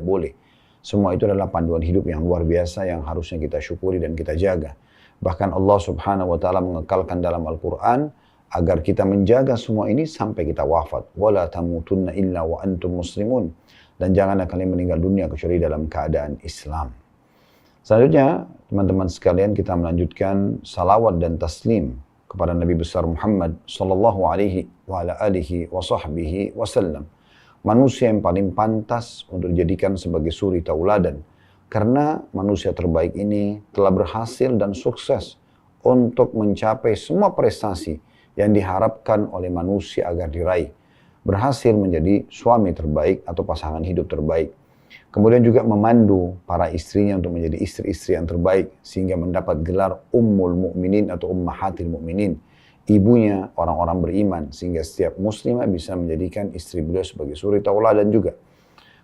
boleh. Semua itu adalah panduan hidup yang luar biasa yang harusnya kita syukuri dan kita jaga. Bahkan Allah Subhanahu wa taala mengekalkan dalam Al-Qur'an agar kita menjaga semua ini sampai kita wafat. Wala tamutunna illa wa antum muslimun. Dan janganlah kalian meninggal dunia kecuali dalam keadaan Islam. Selanjutnya, teman-teman sekalian, kita melanjutkan salawat dan taslim kepada Nabi besar Muhammad sallallahu alaihi wa ala alihi wa sahbihi wasallam. Manusia yang paling pantas untuk dijadikan sebagai suri tauladan. Karena manusia terbaik ini telah berhasil dan sukses untuk mencapai semua prestasi yang diharapkan oleh manusia agar diraih. Berhasil menjadi suami terbaik atau pasangan hidup terbaik. Kemudian juga memandu para istrinya untuk menjadi istri-istri yang terbaik sehingga mendapat gelar Ummul Mukminin atau Ummahatil Mukminin. Ibunya orang-orang beriman sehingga setiap muslimah bisa menjadikan istri beliau sebagai suri tauladan juga.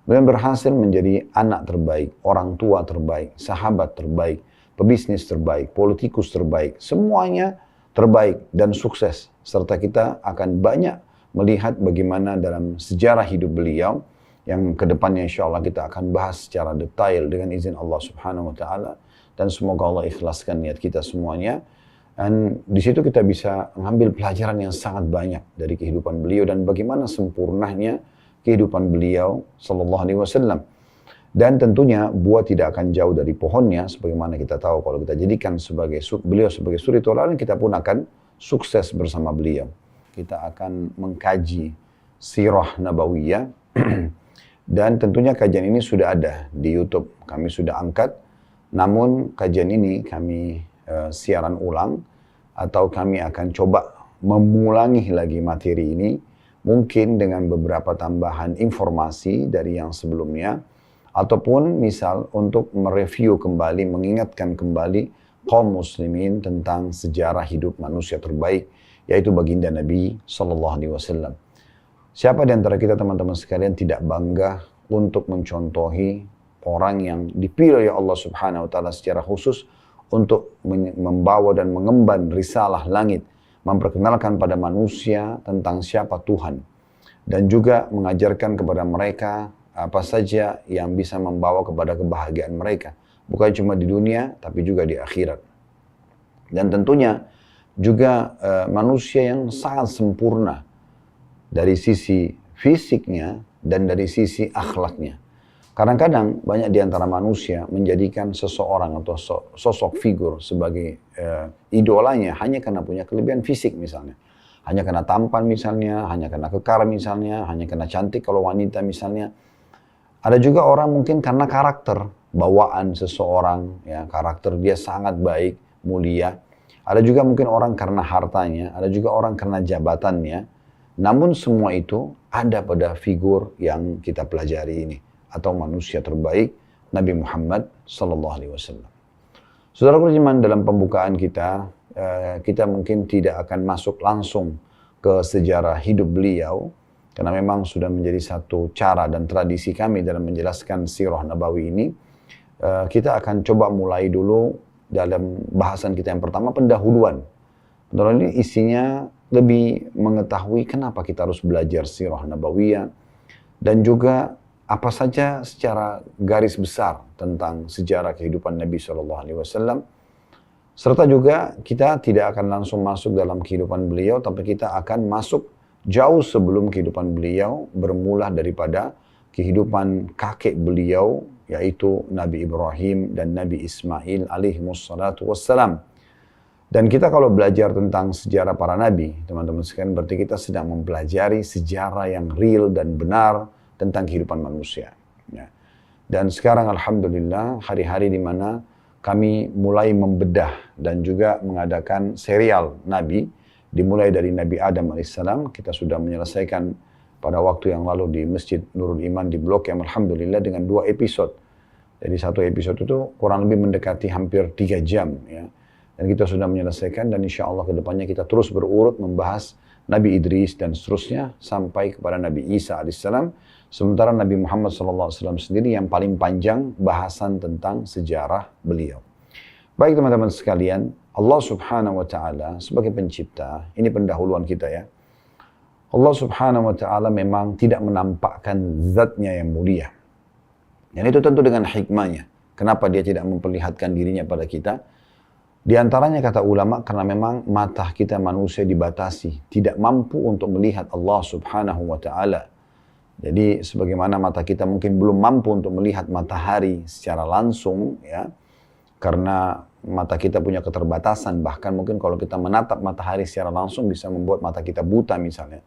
Kemudian berhasil menjadi anak terbaik, orang tua terbaik, sahabat terbaik, pebisnis terbaik, politikus terbaik, semuanya terbaik dan sukses. Serta kita akan banyak melihat bagaimana dalam sejarah hidup beliau yang kedepannya insya Allah kita akan bahas secara detail dengan izin Allah Subhanahu wa taala, dan semoga Allah ikhlaskan niat kita semuanya. Dan di situ kita bisa mengambil pelajaran yang sangat banyak dari kehidupan beliau dan bagaimana sempurnanya kehidupan beliau sallallahu alaihi wasallam. Dan tentunya buah tidak akan jauh dari pohonnya, sebagaimana kita tahu kalau kita jadikan beliau sebagai suri tauladan, kita pun akan sukses bersama beliau. Kita akan mengkaji sirah nabawiyah dan tentunya kajian ini sudah ada di YouTube, kami sudah angkat. Namun kajian ini kami siaran ulang atau kami akan coba memulangi lagi materi ini mungkin dengan beberapa tambahan informasi dari yang sebelumnya ataupun misal untuk mereview kembali, mengingatkan kembali kaum muslimin tentang sejarah hidup manusia terbaik yaitu baginda Nabi sallallahu alaihi wasallam. Siapa di antara kita teman-teman sekalian tidak bangga untuk mencontohi orang yang dipilih oleh Allah Subhanahu wa taala secara khusus untuk membawa dan mengemban risalah langit, memperkenalkan pada manusia tentang siapa Tuhan, dan juga mengajarkan kepada mereka apa saja yang bisa membawa kepada kebahagiaan mereka, bukan cuma di dunia, tapi juga di akhirat. Dan tentunya juga manusia yang sangat sempurna dari sisi fisiknya dan dari sisi akhlaknya. Kadang-kadang banyak di antara manusia menjadikan seseorang atau sosok figur sebagai idolanya hanya karena punya kelebihan fisik misalnya. Hanya karena tampan misalnya, hanya karena kekar misalnya, hanya karena cantik kalau wanita misalnya. Ada juga orang mungkin karena karakter, bawaan seseorang, ya, karakter dia sangat baik, mulia. Ada juga mungkin orang karena hartanya, ada juga orang karena jabatannya. Namun semua itu ada pada figur yang kita pelajari ini, atau manusia terbaik Nabi Muhammad sallallahu alaihi wasallam. Saudara beriman, dalam pembukaan kita, kita mungkin tidak akan masuk langsung ke sejarah hidup beliau, karena memang sudah menjadi satu cara dan tradisi kami dalam menjelaskan sirah nabawi ini. Kita akan coba mulai dulu dalam bahasan kita yang pertama, pendahuluan. Pendahuluan ini isinya lebih mengetahui kenapa kita harus belajar sirah nabawiyah, dan juga apa saja secara garis besar tentang sejarah kehidupan Nabi SAW. Serta juga kita tidak akan langsung masuk dalam kehidupan beliau, tapi kita akan masuk jauh sebelum kehidupan beliau, bermula daripada kehidupan kakek beliau, yaitu Nabi Ibrahim dan Nabi Ismail alaihimussalatu wassalam. Dan kita kalau belajar tentang sejarah para nabi, teman-teman sekalian, berarti kita sedang mempelajari sejarah yang real dan benar tentang kehidupan manusia. Ya. Dan sekarang alhamdulillah hari-hari di mana kami mulai membedah dan juga mengadakan serial Nabi, dimulai dari Nabi Adam alaihissalam. Kita sudah menyelesaikan pada waktu yang lalu di Masjid Nurul Iman di Blok M, alhamdulillah, dengan 2 episode. Jadi satu episode itu kurang lebih mendekati hampir 3 jam. Ya. Dan kita sudah menyelesaikan, dan insya Allah kedepannya kita terus berurut membahas Nabi Idris dan seterusnya sampai kepada Nabi Isa alaihissalam. Sementara Nabi Muhammad SAW sendiri yang paling panjang bahasan tentang sejarah beliau. Baik teman-teman sekalian, Allah Subhanahu wa Ta'ala sebagai pencipta, ini pendahuluan kita ya. Allah Subhanahu wa Ta'ala memang tidak menampakkan zatnya yang mulia. Dan itu tentu dengan hikmahnya. Kenapa dia tidak memperlihatkan dirinya pada kita? Di antaranya kata ulama, karena memang mata kita manusia dibatasi, tidak mampu untuk melihat Allah Subhanahu wa Ta'ala. Jadi sebagaimana mata kita mungkin belum mampu untuk melihat matahari secara langsung, ya, karena mata kita punya keterbatasan, bahkan mungkin kalau kita menatap matahari secara langsung bisa membuat mata kita buta misalnya.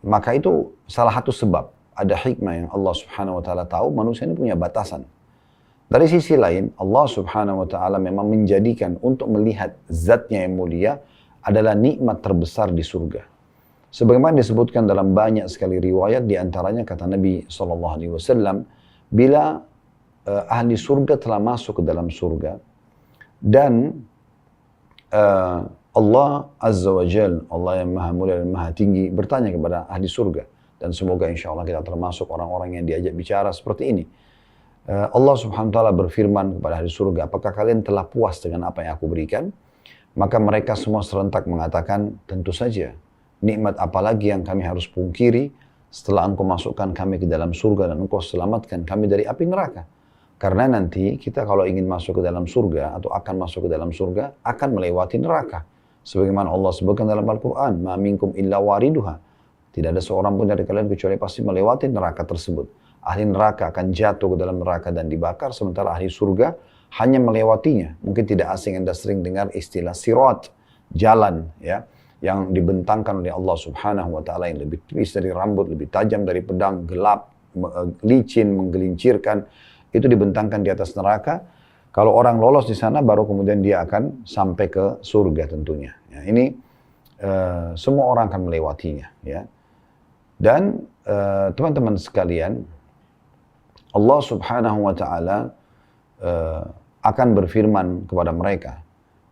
Maka itu salah satu sebab, ada hikmah yang Allah Subhanahu wa Ta'ala tahu manusia ini punya batasan. Dari sisi lain, Allah Subhanahu wa Ta'ala memang menjadikan untuk melihat zatnya yang mulia adalah nikmat terbesar di surga. Sebagaimana disebutkan dalam banyak sekali riwayat, di antaranya kata Nabi SAW, bila ahli surga telah masuk ke dalam surga, dan Allah Azza wa Jal, Allah yang maha mulia dan maha tinggi, bertanya kepada ahli surga, dan semoga insya Allah kita termasuk orang-orang yang diajak bicara seperti ini. Allah Subhanahu wa Ta'ala berfirman kepada ahli surga, apakah kalian telah puas dengan apa yang aku berikan? Maka mereka semua serentak mengatakan, tentu saja. Nikmat apalagi yang kami harus pungkiri setelah engkau masukkan kami ke dalam surga dan engkau selamatkan kami dari api neraka. Karena nanti kita kalau ingin masuk ke dalam surga atau akan masuk ke dalam surga, akan melewati neraka. Sebagaimana Allah sebutkan dalam Al-Quran, ma minkum illa wariduha. Tidak ada seorang pun dari kalian kecuali pasti melewati neraka tersebut. Ahli neraka akan jatuh ke dalam neraka dan dibakar, sementara ahli surga hanya melewatinya. Mungkin tidak asing Anda sering dengar istilah sirat, jalan, ya, yang dibentangkan oleh Allah Subhanahu wa Ta'ala, yang lebih tipis dari rambut, lebih tajam dari pedang, gelap, licin, menggelincirkan, itu dibentangkan di atas neraka. Kalau orang lolos di sana, baru kemudian dia akan sampai ke surga tentunya. Ya, ini semua orang akan melewatinya, ya. Dan teman-teman sekalian, Allah Subhanahu wa Ta'ala akan berfirman kepada mereka,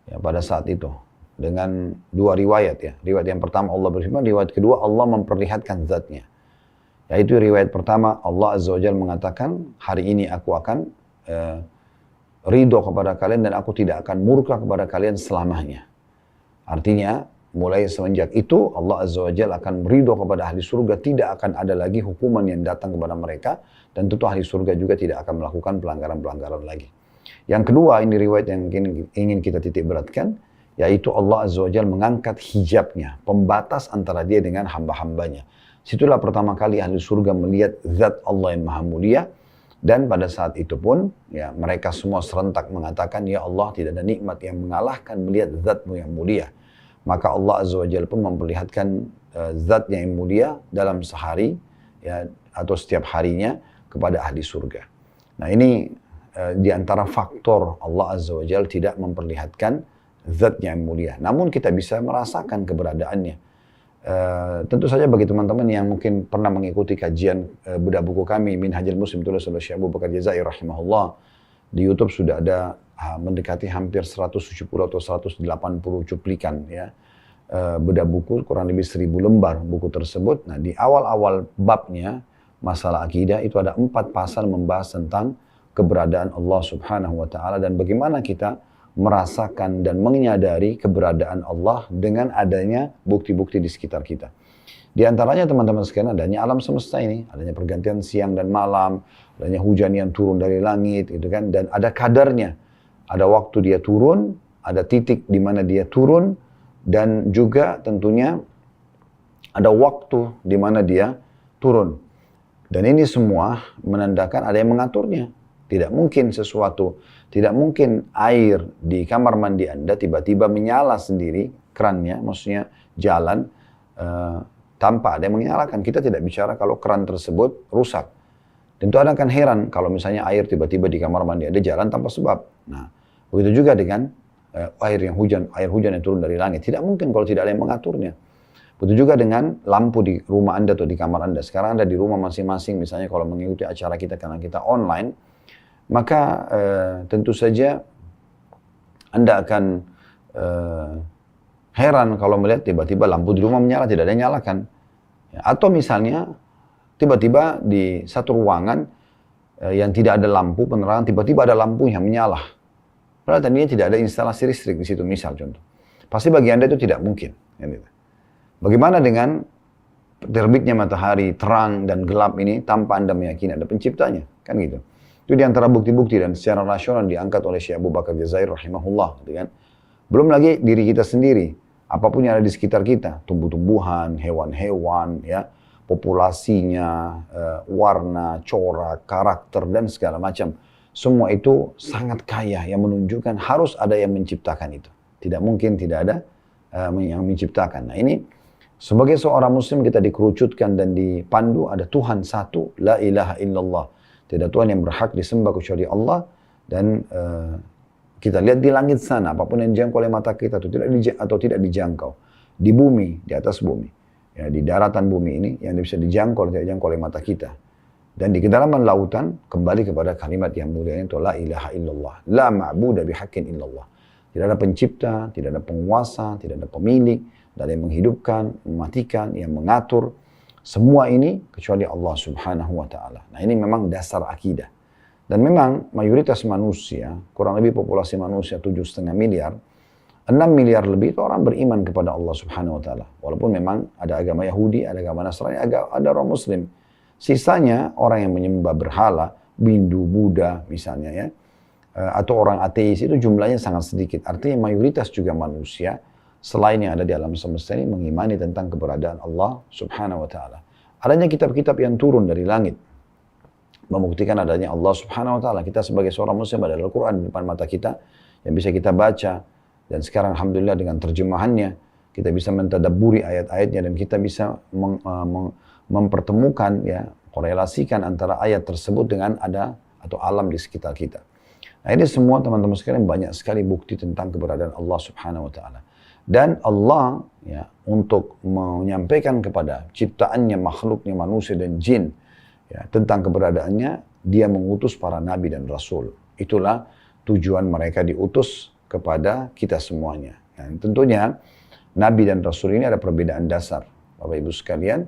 ya, pada saat itu dengan dua riwayat, ya. Riwayat yang pertama Allah berfirman, riwayat kedua Allah memperlihatkan zatnya. Yaitu riwayat pertama Allah Azza wa Jalla mengatakan, hari ini aku akan ridho kepada kalian dan aku tidak akan murka kepada kalian selamanya. Artinya mulai semenjak itu Allah Azza wa Jalla akan ridho kepada ahli surga, tidak akan ada lagi hukuman yang datang kepada mereka, dan tentu ahli surga juga tidak akan melakukan pelanggaran-pelanggaran lagi. Yang kedua, ini riwayat yang ingin kita titik beratkan, yaitu Allah Azza wa Jalla mengangkat hijabnya, pembatas antara dia dengan hamba-hambanya. Situlah pertama kali ahli surga melihat zat Allah yang maha mulia, dan pada saat itu pun ya, mereka semua serentak mengatakan, ya Allah, tidak ada nikmat yang mengalahkan melihat zatmu yang mulia. Maka Allah Azza wa Jalla pun memperlihatkan zatnya yang mulia dalam sehari, ya, atau setiap harinya kepada ahli surga. Nah, ini di antara faktor Allah Azza wa Jalla tidak memperlihatkan zatnya yang mulia. Namun kita bisa merasakan keberadaannya. Tentu saja bagi teman-teman yang mungkin pernah mengikuti kajian bedah buku kami, Minhajul Muslim, tulis oleh Syekh Abu Bakar Jazair rahimahullah. Di YouTube sudah ada mendekati hampir 170 atau 180 cuplikan, ya, bedah buku, kurang lebih 1000 lembar buku tersebut. Nah, di awal-awal babnya masalah akidah itu ada 4 pasal membahas tentang keberadaan Allah Subhanahu wa Ta'ala dan bagaimana kita merasakan dan menyadari keberadaan Allah dengan adanya bukti-bukti di sekitar kita. Di antaranya teman-teman sekalian adanya alam semesta ini, adanya pergantian siang dan malam, adanya hujan yang turun dari langit, gitu kan, dan ada kadarnya. Ada waktu dia turun, ada titik di mana dia turun, dan juga tentunya ada waktu di mana dia turun. Dan ini semua menandakan ada yang mengaturnya. Tidak mungkin sesuatu, tidak mungkin air di kamar mandi Anda tiba-tiba menyala sendiri, kerannya, maksudnya jalan, tanpa ada yang menyalakan. Kita tidak bicara kalau keran tersebut rusak. Tentu Anda akan heran kalau misalnya air tiba-tiba di kamar mandi Anda jalan tanpa sebab. Nah, begitu juga dengan air hujan yang turun dari langit. Tidak mungkin kalau tidak ada yang mengaturnya. Begitu juga dengan lampu di rumah Anda atau di kamar Anda. Sekarang Anda di rumah masing-masing, misalnya kalau mengikuti acara kita karena kita online, maka tentu saja Anda akan heran kalau melihat tiba-tiba lampu di rumah menyala, tidak ada yang nyalakan. Ya, atau misalnya tiba-tiba di satu ruangan yang tidak ada lampu penerangan, tiba-tiba ada lampu yang menyala. Padahal tadinya tidak ada instalasi listrik di situ, misal contoh. Pasti bagi Anda itu tidak mungkin. Ya, gitu. Bagaimana dengan terbitnya matahari, terang dan gelap ini tanpa Anda meyakini ada penciptanya. Kan gitu. Itu diantara bukti-bukti dan secara rasional diangkat oleh Syekh Abu Bakar Jazair rahimahullah. Gitu kan. Belum lagi diri kita sendiri. Apapun yang ada di sekitar kita. Tumbuh-tumbuhan, hewan-hewan, ya, populasinya, warna, corak, karakter, dan segala macam. Semua itu sangat kaya yang menunjukkan harus ada yang menciptakan itu. Tidak mungkin tidak ada yang menciptakan. Nah ini sebagai seorang muslim kita dikerucutkan dan dipandu ada Tuhan satu, la ilaha illallah. Tidak Tuhan yang berhak disembah kecuali Allah. Dan kita lihat di langit sana, apapun yang dijangkau oleh mata kita atau tidak dijangkau. Di bumi, di atas bumi. Ya, di daratan bumi ini yang bisa dijangkau atau tidak dijangkau oleh mata kita. Dan di kedalaman lautan, kembali kepada kalimat yang mulia itu, la ilaha illallah. La ma'buda bihaqqin illallah. Tidak ada pencipta, tidak ada penguasa, tidak ada pemilik, tidak ada yang menghidupkan, mematikan, yang mengatur. Semua ini kecuali Allah subhanahu wa ta'ala. Nah ini memang dasar akidah. Dan memang mayoritas manusia, kurang lebih populasi manusia 7,5 miliar, 6 miliar lebih itu orang beriman kepada Allah subhanahu wa ta'ala. Walaupun memang ada agama Yahudi, ada agama Nasrani, ada orang Muslim. Sisanya orang yang menyembah berhala, Hindu, Buddha misalnya ya, atau orang ateis itu jumlahnya sangat sedikit. Artinya mayoritas juga manusia selain yang ada di alam semesta ini mengimani tentang keberadaan Allah subhanahu wa ta'ala. Adanya kitab-kitab yang turun dari langit membuktikan adanya Allah subhanahu wa ta'ala. Kita sebagai seorang muslim ada Al-Quran di depan mata kita yang bisa kita baca. Dan sekarang alhamdulillah dengan terjemahannya kita bisa mentadabburi ayat-ayatnya dan kita bisa mempertemukan, ya, korelasikan antara ayat tersebut dengan ada atau alam di sekitar kita. Nah ini semua teman-teman sekalian banyak sekali bukti tentang keberadaan Allah subhanahu wa ta'ala. Dan Allah ya, untuk menyampaikan kepada ciptaannya, makhluknya, manusia dan jin ya, tentang keberadaannya, dia mengutus para nabi dan rasul. Itulah tujuan mereka diutus kepada kita semuanya. Dan tentunya nabi dan rasul ini ada perbedaan dasar. Bapak Ibu sekalian,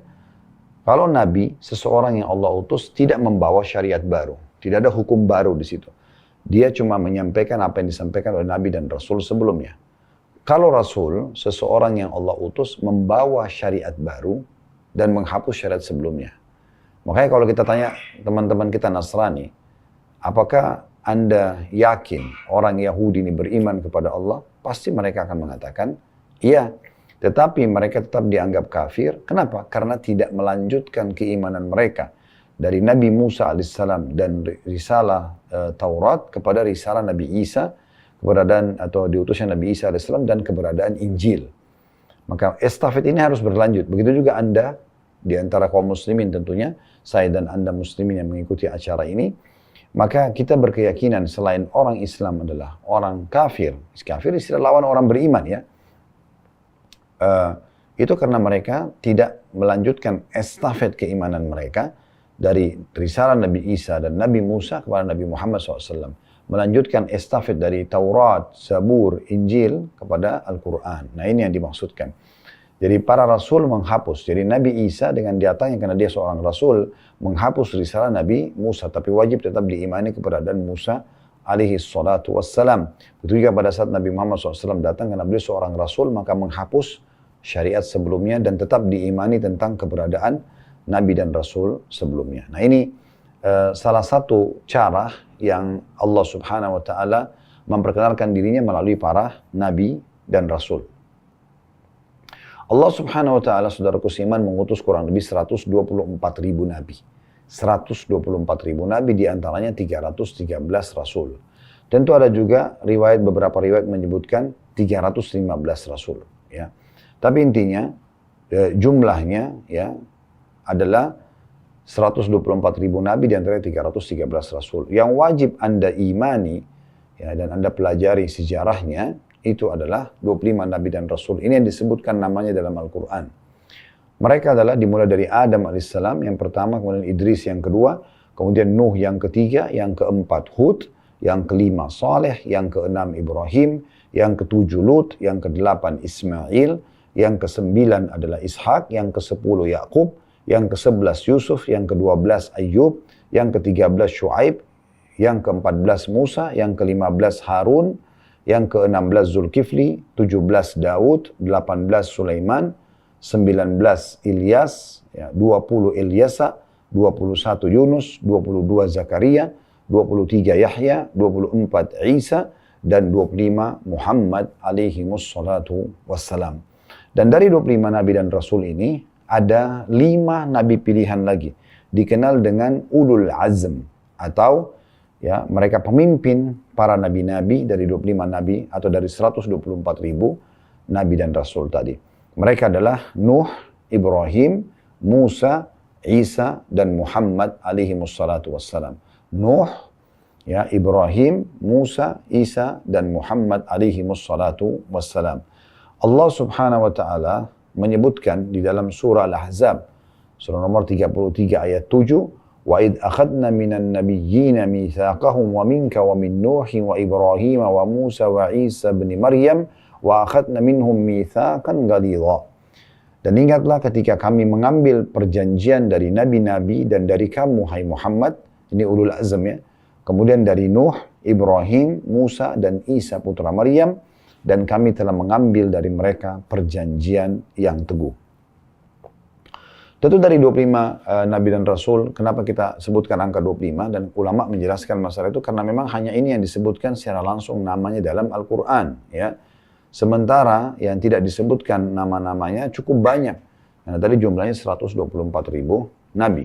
kalau nabi, seseorang yang Allah utus tidak membawa syariat baru. Tidak ada hukum baru di situ. Dia cuma menyampaikan apa yang disampaikan oleh nabi dan rasul sebelumnya. Kalau rasul, seseorang yang Allah utus membawa syariat baru dan menghapus syariat sebelumnya. Makanya kalau kita tanya teman-teman kita Nasrani, apakah Anda yakin orang Yahudi ini beriman kepada Allah? Pasti mereka akan mengatakan, iya. Tetapi mereka tetap dianggap kafir. Kenapa? Karena tidak melanjutkan keimanan mereka dari Nabi Musa alaihissalam dan risalah Taurat kepada risalah Nabi Isa, keberadaan atau diutusnya Nabi Isa alaihissalam dan keberadaan Injil. Maka estafet ini harus berlanjut. Begitu juga Anda di antara kaum muslimin tentunya, saya dan Anda muslimin yang mengikuti acara ini, maka kita berkeyakinan selain orang Islam adalah orang kafir. Kafir istilah lawan orang beriman ya. Itu karena mereka tidak melanjutkan estafet keimanan mereka dari risalah Nabi Isa dan Nabi Musa kepada Nabi Muhammad SAW. Melanjutkan estafet dari Taurat, Zabur, Injil kepada Al-Quran. Nah ini yang dimaksudkan. Jadi para rasul menghapus. Jadi Nabi Isa dengan datangnya karena dia seorang rasul menghapus risalah Nabi Musa. Tapi wajib tetap diimani keberadaan Musa alaihi salatu wassalam. Begitu juga pada saat Nabi Muhammad SAW datang karena beliau seorang rasul maka menghapus syariat sebelumnya dan tetap diimani tentang keberadaan Nabi dan Rasul sebelumnya. Nah ini salah satu cara yang Allah subhanahu wa ta'ala memperkenalkan dirinya melalui para Nabi dan Rasul. Allah subhanahu wa ta'ala, saudaraku seiman, mengutus kurang lebih 124.000 Nabi. 124.000 Nabi diantaranya 313 Rasul. Tentu ada juga beberapa riwayat menyebutkan 315 Rasul. Ya. Tapi intinya jumlahnya ya adalah 124.000 Nabi diantaranya 313 Rasul. Yang wajib Anda imani ya, dan Anda pelajari sejarahnya itu adalah 25 Nabi dan Rasul. Ini yang disebutkan namanya dalam Al-Quran. Mereka adalah dimulai dari Adam alaihissalam yang pertama, kemudian Idris yang kedua, kemudian Nuh yang ketiga, yang keempat Hud, yang kelima Saleh, yang keenam Ibrahim, yang ketujuh Lut, yang kedelapan Ismail, yang ke-9 adalah Ishak, yang ke-10 Yakub, yang ke-11 Yusuf, yang ke-12 Ayub, yang ke-13 Shu'aib, yang ke-14 Musa, yang ke-15 Harun, yang ke-16 Zulkifli, 17 Daud, 18 Sulaiman, 19 Ilyas, ya, 20 Ilyasa, 21 Yunus, 22 Zakaria, 23 Yahya, 24 Isa, dan 25 Muhammad alaihi wassalatu wassalam. Dan dari 25 Nabi dan Rasul ini, ada 5 Nabi pilihan lagi. Dikenal dengan Ulul Azm, atau ya mereka pemimpin para Nabi-Nabi dari 25 Nabi, atau dari 124.000 Nabi dan Rasul tadi. Mereka adalah Nuh, Ibrahim, Musa, Isa, dan Muhammad alaihi wassalatu wassalam. Nuh, ya, Ibrahim, Musa, Isa, dan Muhammad alaihi wassalatu wassalam. Allah subhanahu wa ta'ala menyebutkan di dalam surah Al-Ahzab, surah nomor 33 ayat 7, wa id akhadna minan nabiyyina mitsaqahum wa minka wa min Nuhin wa Ibrahim wa Musa wa Isa bin Maryam wa akhadna minhum mitsaqan ghalidha. Dan ingatlah ketika kami mengambil perjanjian dari nabi-nabi dan dari kamu, hai Muhammad, ini ulul azm ya. Kemudian dari Nuh, Ibrahim, Musa, dan Isa putra Maryam, dan kami telah mengambil dari mereka perjanjian yang teguh. Tentu dari 25 Nabi dan Rasul, kenapa kita sebutkan angka 25, dan ulama menjelaskan masalah itu karena memang hanya ini yang disebutkan secara langsung namanya dalam Al-Quran. Ya. Sementara yang tidak disebutkan nama-namanya cukup banyak. Karena tadi jumlahnya 124.000 Nabi.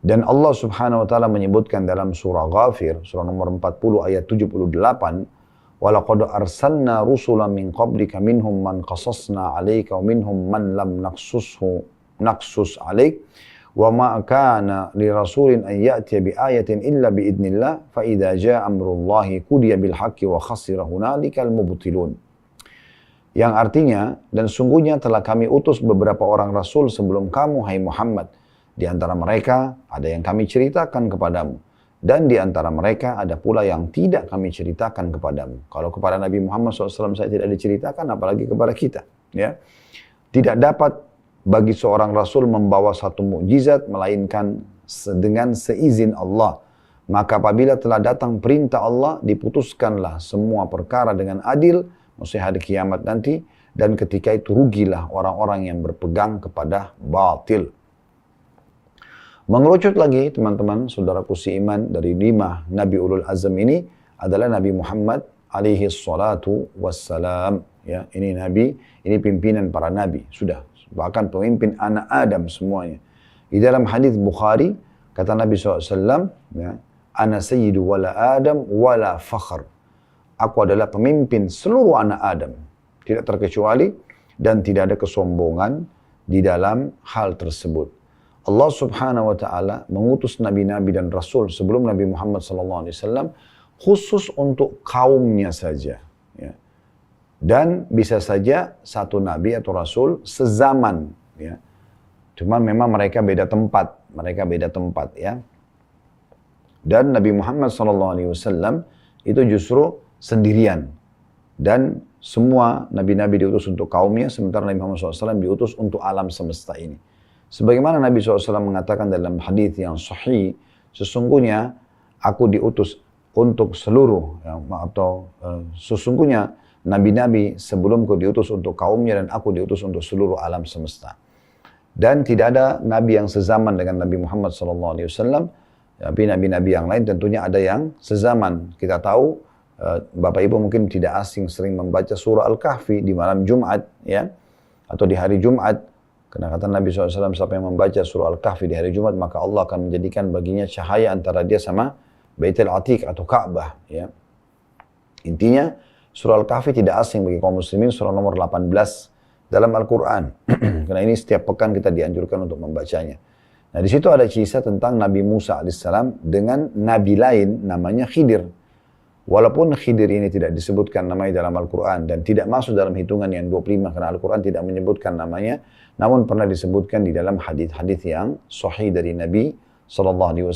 Dan Allah subhanahu wa ta'ala menyebutkan dalam surah Ghafir, surah nomor 40 ayat 78, وَلَقَدْ أَرْسَلْنَا رُسُلًا مِنْ قَبْلِكَ مِنْهُمْ مَنْ قَصَصْنَا عَلَيْكَ وَمِنْهُمْ مَنْ لَمْ نَقْصُصْ عَلَيْكَ وَمَا كَانَ لِرَسُولٍ أَنْ يَأْتِيَ بِآيَةٍ إِلَّا بِإِذْنِ اللَّهِ فَإِذَا جَاءَ أَمْرُ اللَّهِ قُضِيَ بِالْحَقِّ وَخَسِرَ هُنَالِكَ الْمُبْطِلُونَ. Yang artinya, dan sungguhnya telah kami utus beberapa orang Rasul sebelum kamu, hai Muhammad. Di antara mereka ada yang kami ceritakan kepadamu. Dan di antara mereka ada pula yang tidak kami ceritakan kepadamu. Kalau kepada Nabi Muhammad SAW saya tidak diceritakan, apalagi kepada kita. Ya. Tidak dapat bagi seorang Rasul membawa satu mukjizat, melainkan dengan seizin Allah. Maka apabila telah datang perintah Allah, diputuskanlah semua perkara dengan adil, maksudnya hari kiamat nanti, dan ketika itu rugilah orang-orang yang berpegang kepada batil. Mengerucut lagi teman-teman, saudaraku seiman, dari 5 Nabi Ulul Azm ini adalah Nabi Muhammad alaihi salatu wassalam. Ya, ini Nabi, ini pimpinan para Nabi, sudah. Bahkan pemimpin anak Adam semuanya. Di dalam hadis Bukhari, kata Nabi SAW, ya, Ana sayyidu wala Adam wala fakhr. Aku adalah pemimpin seluruh anak Adam. Tidak terkecuali dan tidak ada kesombongan di dalam hal tersebut. Allah subhanahu wa ta'ala mengutus nabi-nabi dan rasul sebelum Nabi Muhammad SAW khusus untuk kaumnya saja. Ya. Dan bisa saja satu nabi atau rasul sezaman. Ya. Cuma memang mereka beda tempat. Ya. Dan Nabi Muhammad SAW itu justru sendirian. Dan semua nabi-nabi diutus untuk kaumnya, sementara Nabi Muhammad SAW diutus untuk alam semesta ini. Sebagaimana Nabi SAW mengatakan dalam hadis yang sahih, sesungguhnya aku diutus untuk seluruh, ya, atau sesungguhnya nabi-nabi sebelumku diutus untuk kaumnya dan aku diutus untuk seluruh alam semesta. Dan tidak ada nabi yang sezaman dengan Nabi Muhammad SAW. Tapi nabi-nabi yang lain tentunya ada yang sezaman. Kita tahu, Bapak Ibu mungkin tidak asing sering membaca surah Al-Kahfi di malam Jumat, ya, atau di hari Jumat. Karena kata Nabi SAW, siapa yang membaca surah Al-Kahfi di hari Jumat, maka Allah akan menjadikan baginya cahaya antara dia sama Baitul Atiq atau Ka'bah. Ya. Intinya, surah Al-Kahfi tidak asing bagi kaum muslimin, surah nomor 18 dalam Al-Quran. Karena ini setiap pekan kita dianjurkan untuk membacanya. Nah, di situ ada kisah tentang Nabi Musa alaihissalam dengan nabi lain namanya Khidir. Walaupun Khidir ini tidak disebutkan namanya dalam Al-Quran dan tidak masuk dalam hitungan yang 25 karena Al-Quran tidak menyebutkan namanya, namun pernah disebutkan di dalam hadis-hadis yang sahih dari Nabi SAW.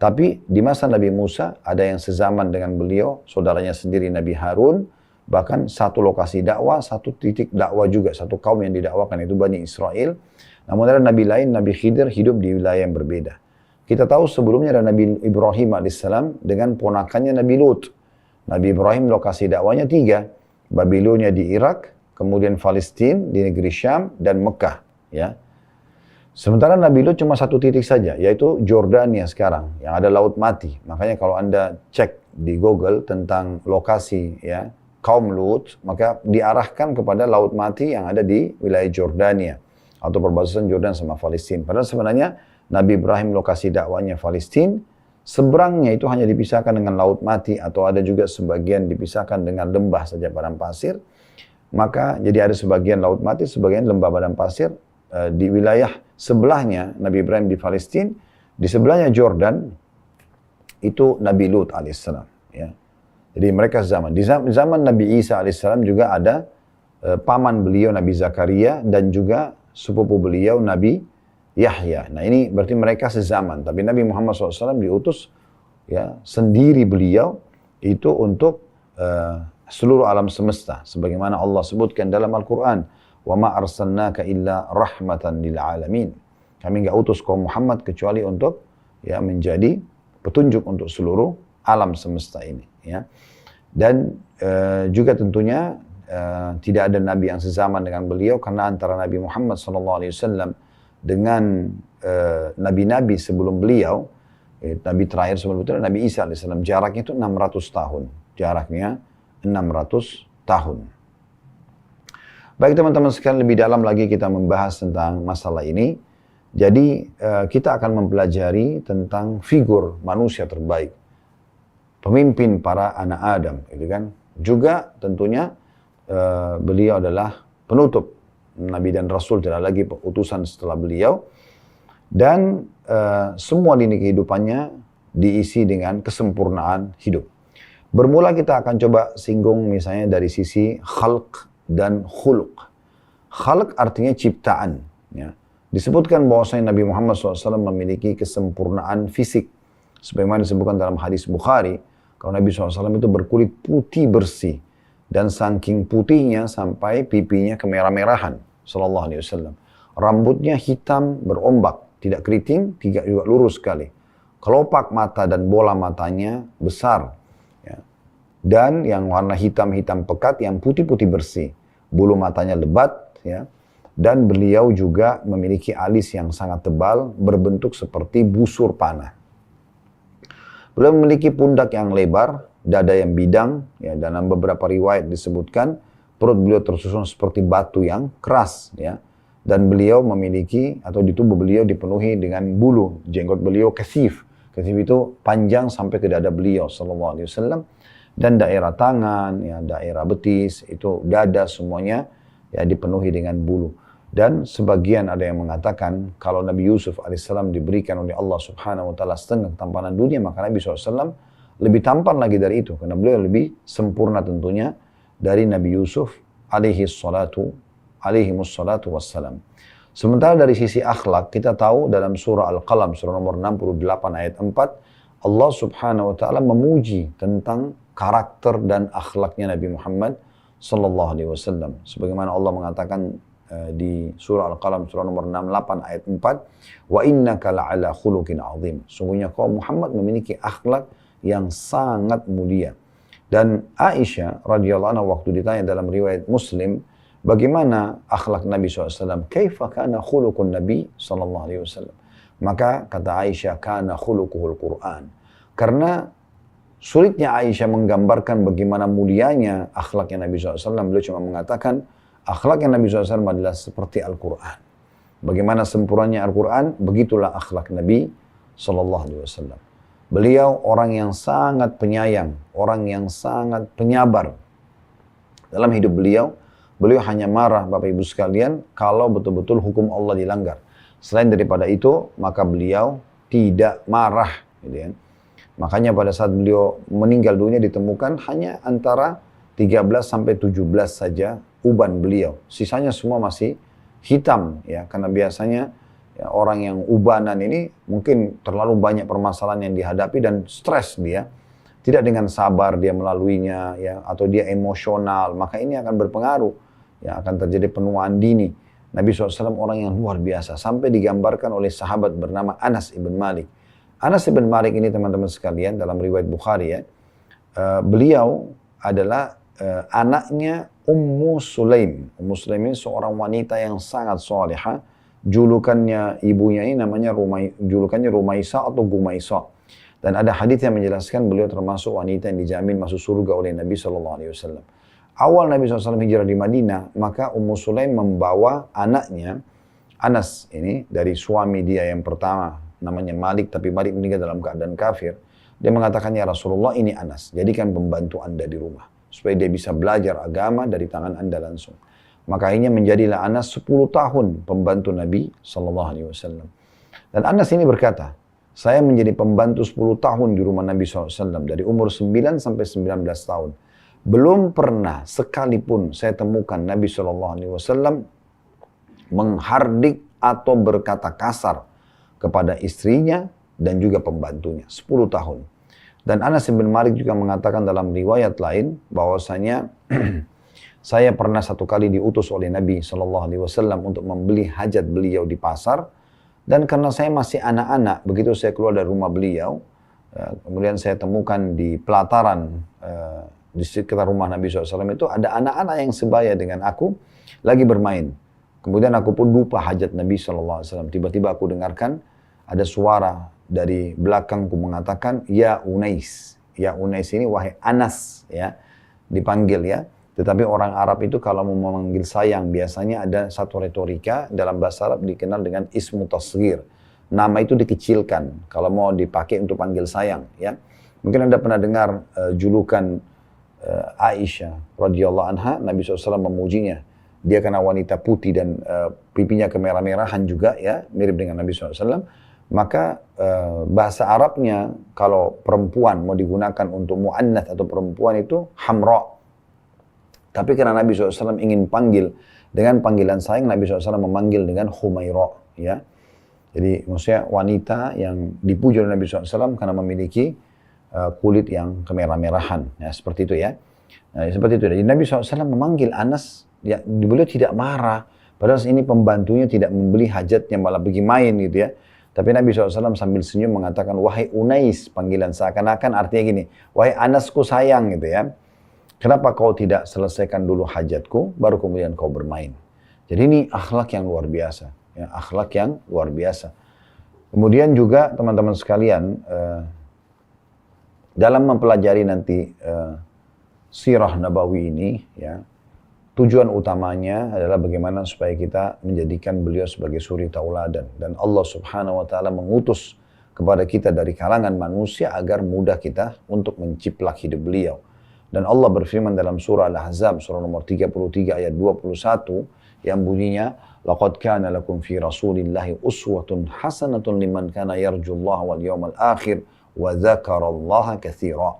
Tapi di masa Nabi Musa ada yang sezaman dengan beliau, saudaranya sendiri Nabi Harun, bahkan satu lokasi dakwah, satu titik dakwah juga, satu kaum yang didakwakan itu Bani Israel. Namun ada Nabi lain, Nabi Khidir hidup di wilayah yang berbeda. Kita tahu sebelumnya ada Nabi Ibrahim alaihissalam dengan ponakannya Nabi Lut. Nabi Ibrahim lokasi dakwanya 3. Babilonia di Irak, kemudian Palestina di negeri Syam, dan Mekah. Ya. Sementara Nabi Lut cuma satu titik saja, yaitu Jordania sekarang, yang ada Laut Mati. Makanya kalau Anda cek di Google tentang lokasi ya kaum Lut, maka diarahkan kepada Laut Mati yang ada di wilayah Jordania, atau perbatasan Jordan sama Palestina. Padahal sebenarnya Nabi Ibrahim lokasi dakwanya Palestina, seberangnya itu hanya dipisahkan dengan Laut Mati, atau ada juga sebagian dipisahkan dengan lembah saja padang pasir. Maka jadi ada sebagian Laut Mati, sebagian lembah padang pasir. Di wilayah sebelahnya Nabi Ibrahim di Palestina, di sebelahnya Jordan itu Nabi Lut alaihissalam. Ya. Jadi mereka zaman. Di zaman Nabi Isa alaihissalam juga ada paman beliau Nabi Zakaria, dan juga sepupu beliau Nabi Yahya. Nah ini berarti mereka sezaman. Tapi Nabi Muhammad SAW diutus ya sendiri beliau itu untuk seluruh alam semesta. Sebagaimana Allah sebutkan dalam Al-Quran, wa ma arsalnaka illa rahmatan lil alamin. Kami enggak utus kaum Muhammad kecuali untuk ya menjadi petunjuk untuk seluruh alam semesta ini ya. Dan juga tentunya tidak ada nabi yang sezaman dengan beliau, karena antara Nabi Muhammad SAW dengan nabi-nabi sebelum beliau, nabi terakhir sebelum itu Nabi Isa AS, jaraknya itu 600 tahun. Jaraknya 600 tahun. Baik teman-teman sekalian, lebih dalam lagi kita membahas tentang masalah ini. Jadi kita akan mempelajari tentang figur manusia terbaik, pemimpin para anak Adam, gitu kan. Juga tentunya beliau adalah penutup Nabi dan Rasul, tidak lagi utusan setelah beliau. Dan semua lini kehidupannya diisi dengan kesempurnaan hidup. Bermula kita akan coba singgung misalnya dari sisi khalq dan khuluq. Khalq artinya ciptaan. Ya. Disebutkan bahwasanya Nabi Muhammad SAW memiliki kesempurnaan fisik. Sebagaimana disebutkan dalam hadis Bukhari, kalau Nabi SAW itu berkulit putih bersih. Dan saking putihnya sampai pipinya kemerah-merahan. Sallallahu Alaihi Wasallam. Rambutnya hitam berombak, tidak keriting, tidak juga lurus sekali. Kelopak mata dan bola matanya besar. Ya. Dan yang warna hitam-hitam pekat, yang putih-putih bersih. Bulu matanya lebat, ya. Dan beliau juga memiliki alis yang sangat tebal, berbentuk seperti busur panah. Beliau memiliki pundak yang lebar, dada yang bidang, ya. Dalam beberapa riwayat disebutkan, perut beliau tersusun seperti batu yang keras, ya. Dan beliau memiliki, atau di tubuh beliau dipenuhi dengan bulu, jenggot beliau kasif. Kasif itu panjang sampai ke dada beliau, sallallahu alaihi wasallam. Dan daerah tangan, ya, daerah betis, itu dada semuanya ya dipenuhi dengan bulu. Dan sebagian ada yang mengatakan kalau Nabi Yusuf alaihissalam diberikan oleh Allah subhanahu wa ta'ala setengah ketampanan dunia, maka Nabi SAW lebih tampan lagi dari itu. Karena beliau lebih sempurna tentunya dari Nabi Yusuf alaihimussalatu wassalam. Sementara dari sisi akhlak, kita tahu dalam surah Al-Qalam, surah nomor 68 ayat 4, Allah subhanahu wa ta'ala memuji tentang karakter dan akhlaknya Nabi Muhammad sallallahu alaihi wasallam. Sebagaimana Allah mengatakan di surah Al-Qalam surah nomor 68 ayat 4, wa innaka la'ala khuluqin azim. Sungguhnya kau Muhammad memiliki akhlak yang sangat mulia. Dan Aisyah radhiyallahu anha waktu ditanya dalam riwayat Muslim, bagaimana akhlak Nabi SAW? Kaifa kana khuluqun Nabi sallallahu alaihi wasallam? Maka kata Aisyah, kana khuluquhul Qur'an. Karena sulitnya Aisyah menggambarkan bagaimana mulianya akhlaknya Nabi SAW. Beliau cuma mengatakan, akhlaknya Nabi SAW adalah seperti Al-Quran. Bagaimana sempurnanya Al-Quran, begitulah akhlak Nabi SAW. Beliau orang yang sangat penyayang, orang yang sangat penyabar. Dalam hidup beliau, beliau hanya marah Bapak Ibu sekalian kalau betul-betul hukum Allah dilanggar. Selain daripada itu, maka beliau tidak marah. Gitu ya. Makanya pada saat beliau meninggal dunia ditemukan hanya antara 13 sampai 17 saja uban beliau. Sisanya semua masih hitam ya, karena biasanya ya, orang yang ubanan ini mungkin terlalu banyak permasalahan yang dihadapi dan stres dia. Tidak dengan sabar dia melaluinya ya, atau dia emosional, maka ini akan berpengaruh ya, akan terjadi penuaan dini. Nabi SAW orang yang luar biasa sampai digambarkan oleh sahabat bernama Anas ibn Malik. Anas ibn Malik ini teman-teman sekalian dalam riwayat Bukhari ya, beliau adalah anaknya Ummu Sulaim. Ummu Sulaim ini seorang wanita yang sangat salihah. Julukannya ibunya ini namanya julukannya Rumaisa atau Gumaisa. Dan ada hadis yang menjelaskan beliau termasuk wanita yang dijamin masuk surga oleh Nabi SAW. Awal Nabi SAW hijrah di Madinah, maka Ummu Sulaim membawa anaknya, Anas ini, dari suami dia yang pertama, namanya Malik, tapi Malik meninggal dalam keadaan kafir. Dia mengatakan, ya Rasulullah, ini Anas, jadikan pembantu anda di rumah, supaya dia bisa belajar agama dari tangan anda langsung. Maka akhirnya menjadilah Anas 10 tahun pembantu Nabi SAW. Dan Anas ini berkata, saya menjadi pembantu 10 tahun di rumah Nabi SAW, dari umur 9 sampai 19 tahun. Belum pernah sekalipun saya temukan Nabi SAW menghardik atau berkata kasar kepada istrinya dan juga pembantunya. 10 tahun. Dan Anas bin Malik juga mengatakan dalam riwayat lain bahwasanya saya pernah satu kali diutus oleh Nabi SAW untuk membeli hajat beliau di pasar. Dan karena saya masih anak-anak, begitu saya keluar dari rumah beliau, kemudian saya temukan di pelataran di sekitar rumah Nabi SAW itu ada anak-anak yang sebaya dengan aku lagi bermain. Kemudian aku pun lupa hajat Nabi SAW. Tiba-tiba aku dengarkan ada suara dari belakangku mengatakan, ya Unais. Ya Unais ini wahai Anas, ya, dipanggil ya. Tetapi orang Arab itu kalau mau memanggil sayang, biasanya ada satu retorika dalam bahasa Arab dikenal dengan ismu tasghir. Nama itu dikecilkan kalau mau dipakai untuk panggil sayang. Ya, mungkin Anda pernah dengar julukan Aisyah radhiyallahu anha, Nabi SAW memujinya. Dia karena wanita putih dan pipinya kemerah-merahan juga, ya, mirip dengan Nabi SAW. Maka bahasa Arabnya kalau perempuan mau digunakan untuk mu'annath atau perempuan itu hamra. Tapi karena Nabi SAW ingin panggil dengan panggilan sayang, Nabi SAW memanggil dengan Humaira. Ya. Jadi maksudnya wanita yang dipuji oleh Nabi SAW karena memiliki kulit yang kemerah-merahan. Ya, seperti itu ya. Nah, seperti itu. Jadi Nabi SAW memanggil Anas, ya, beliau tidak marah. Padahal ini pembantunya tidak membeli hajatnya, malah pergi main gitu ya. Tapi Nabi SAW sambil senyum mengatakan, wahai Unais, panggilan seakan-akan artinya gini, wahai Anasku sayang gitu ya. Kenapa kau tidak selesaikan dulu hajatku, baru kemudian kau bermain. Jadi ini akhlak yang luar biasa. Ya, akhlak yang luar biasa. Kemudian juga teman-teman sekalian, dalam mempelajari nanti sirah Nabawi ini, ya, tujuan utamanya adalah bagaimana supaya kita menjadikan beliau sebagai suri tauladan. Dan Allah Subhanahu wa Ta'ala mengutus kepada kita dari kalangan manusia agar mudah kita untuk menciplak hidup beliau. Dan Allah berfirman dalam surah Al-Ahzab, surah nomor 33 ayat 21, yang bunyinya, لَقَدْ كَانَ لَكُمْ فِي رَسُولِ اللَّهِ أُسْوَةٌ حَسَنَةٌ لِمَنْ كَانَ يَرْجُ اللَّهَ وَالْيَوْمَ الْآخِرِ وَذَكَرَ اللَّهَ كَثِيرًا.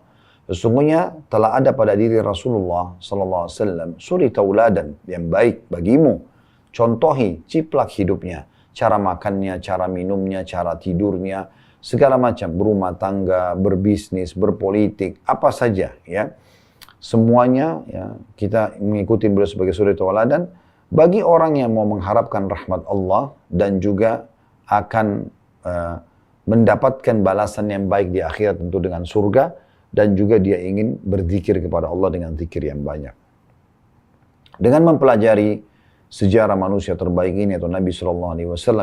Sesungguhnya telah ada pada diri Rasulullah SAW suri tauladan yang baik bagimu. Contohi, ciplak hidupnya, cara makannya, cara minumnya, cara tidurnya, segala macam, berumah tangga, berbisnis, berpolitik, apa saja ya. Semuanya ya, kita mengikuti beliau sebagai suri tauladan bagi orang yang mau mengharapkan rahmat Allah dan juga akan mendapatkan balasan yang baik di akhirat tentu dengan surga, dan juga dia ingin berzikir kepada Allah dengan zikir yang banyak. Dengan mempelajari sejarah manusia terbaik ini atau Nabi SAW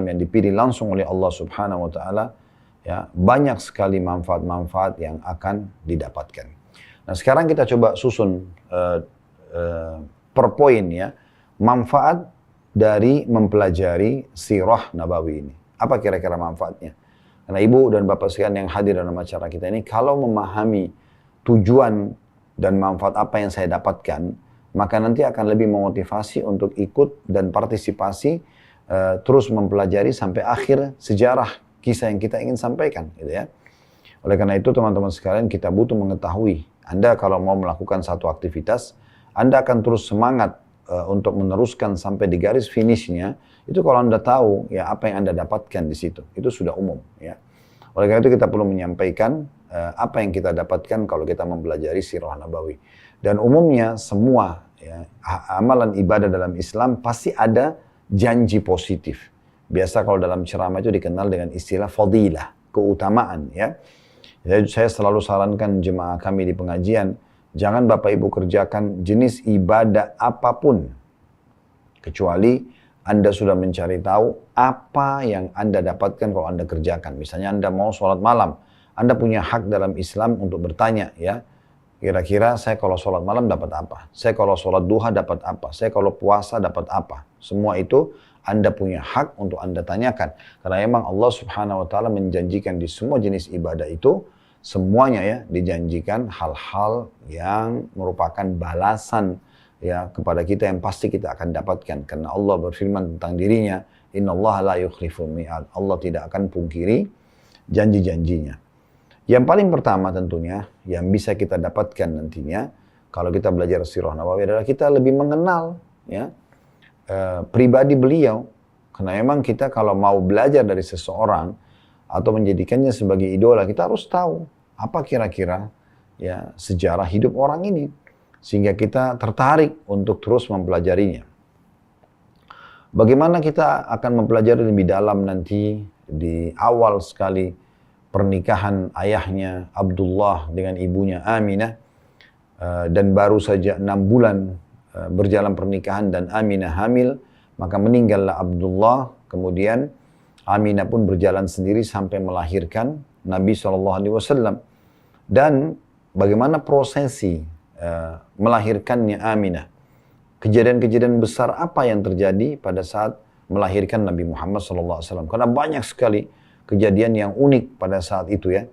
yang dipilih langsung oleh Allah Subhanahu wa Ta'ala, ya, banyak sekali manfaat-manfaat yang akan didapatkan. Nah, sekarang kita coba susun per poin ya, manfaat dari mempelajari sirah Nabawi ini. Apa kira-kira manfaatnya? Karena ibu dan bapak sekalian yang hadir dalam acara kita ini, kalau memahami tujuan dan manfaat apa yang saya dapatkan, maka nanti akan lebih memotivasi untuk ikut dan partisipasi terus mempelajari sampai akhir sejarah kisah yang kita ingin sampaikan, gitu ya. Oleh karena itu teman-teman sekalian, kita butuh mengetahui, Anda kalau mau melakukan satu aktivitas, Anda akan terus semangat untuk meneruskan sampai di garis finishnya. Itu kalau Anda tahu ya apa yang Anda dapatkan di situ, itu sudah umum ya. Oleh karena itu kita perlu menyampaikan apa yang kita dapatkan kalau kita mempelajari sirah Nabawi. Dan umumnya semua ya, amalan ibadah dalam Islam pasti ada janji positif. Biasa kalau dalam ceramah itu dikenal dengan istilah fadilah, keutamaan ya. Jadi saya selalu sarankan jemaah kami di pengajian, Jangan Bapak Ibu kerjakan jenis ibadah apapun, kecuali Anda sudah mencari tahu apa yang Anda dapatkan kalau Anda kerjakan. Misalnya Anda mau sholat malam, Anda punya hak dalam Islam untuk bertanya, ya, kira-kira saya kalau sholat malam dapat apa? Saya kalau sholat duha dapat apa? Saya kalau puasa dapat apa? Semua itu Anda punya hak untuk Anda tanyakan. Karena memang Allah Subhanahu wa Ta'ala menjanjikan di semua jenis ibadah itu, semuanya ya dijanjikan hal-hal yang merupakan balasan ya kepada kita yang pasti kita akan dapatkan. Karena Allah berfirman tentang dirinya, innallaha la yukhliful mi'ad. Allah tidak akan pungkiri janji-janjinya. Yang paling pertama tentunya yang bisa kita dapatkan nantinya kalau kita belajar sirah Nabawi adalah kita lebih mengenal ya pribadi beliau. Karena memang kita kalau mau belajar dari seseorang atau menjadikannya sebagai idola, kita harus tahu apa kira-kira ya sejarah hidup orang ini sehingga kita tertarik untuk terus mempelajarinya. Bagaimana kita akan mempelajari lebih dalam nanti di awal sekali pernikahan ayahnya Abdullah dengan ibunya Aminah, dan baru saja 6 bulan berjalan pernikahan dan Aminah hamil, maka meninggallah Abdullah. Kemudian Aminah pun berjalan sendiri sampai melahirkan Nabi SAW. Dan bagaimana prosesi melahirkannya Aminah, kejadian-kejadian besar apa yang terjadi pada saat melahirkan Nabi Muhammad SAW. Karena banyak sekali kejadian yang unik pada saat itu ya.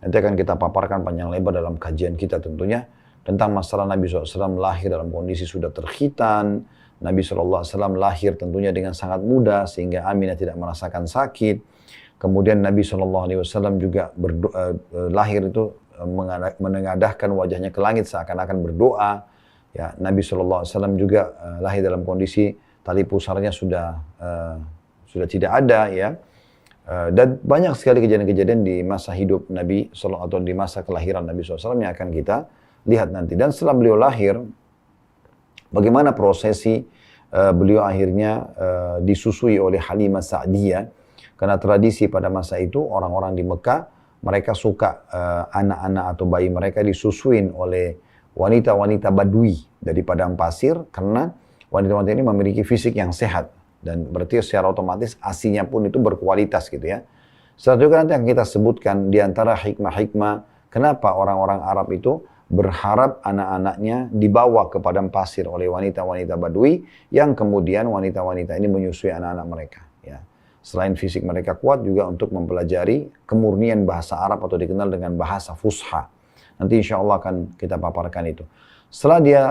Nanti akan kita paparkan panjang lebar dalam kajian kita tentunya. Tentang masalah Nabi SAW lahir dalam kondisi sudah terkhitan. Nabi SAW lahir tentunya dengan sangat muda sehingga Aminah tidak merasakan sakit. Kemudian Nabi SAW juga lahir itu menengadahkan wajahnya ke langit seakan-akan berdoa. Ya, Nabi SAW juga lahir dalam kondisi tali pusarnya sudah tidak ada ya. Dan banyak sekali kejadian-kejadian di masa hidup Nabi atau di masa kelahiran Nabi SAW yang akan kita lihat nanti. Dan setelah beliau lahir, bagaimana prosesi beliau akhirnya disusui oleh Halimah Sa'diyah. Karena tradisi pada masa itu orang-orang di Mekah, mereka suka anak-anak atau bayi mereka disusuin oleh wanita-wanita Badui dari padang pasir, karena wanita-wanita ini memiliki fisik yang sehat. Dan berarti secara otomatis asinya pun itu berkualitas gitu ya. Setelah itu nanti akan kita sebutkan di antara hikmah-hikmah kenapa orang-orang Arab itu berharap anak-anaknya dibawa ke padang pasir oleh wanita-wanita Badui, yang kemudian wanita-wanita ini menyusui anak-anak mereka. Ya. Selain fisik mereka kuat, juga untuk mempelajari kemurnian bahasa Arab atau dikenal dengan bahasa Fusha. Nanti insya Allah akan kita paparkan itu. Setelah dia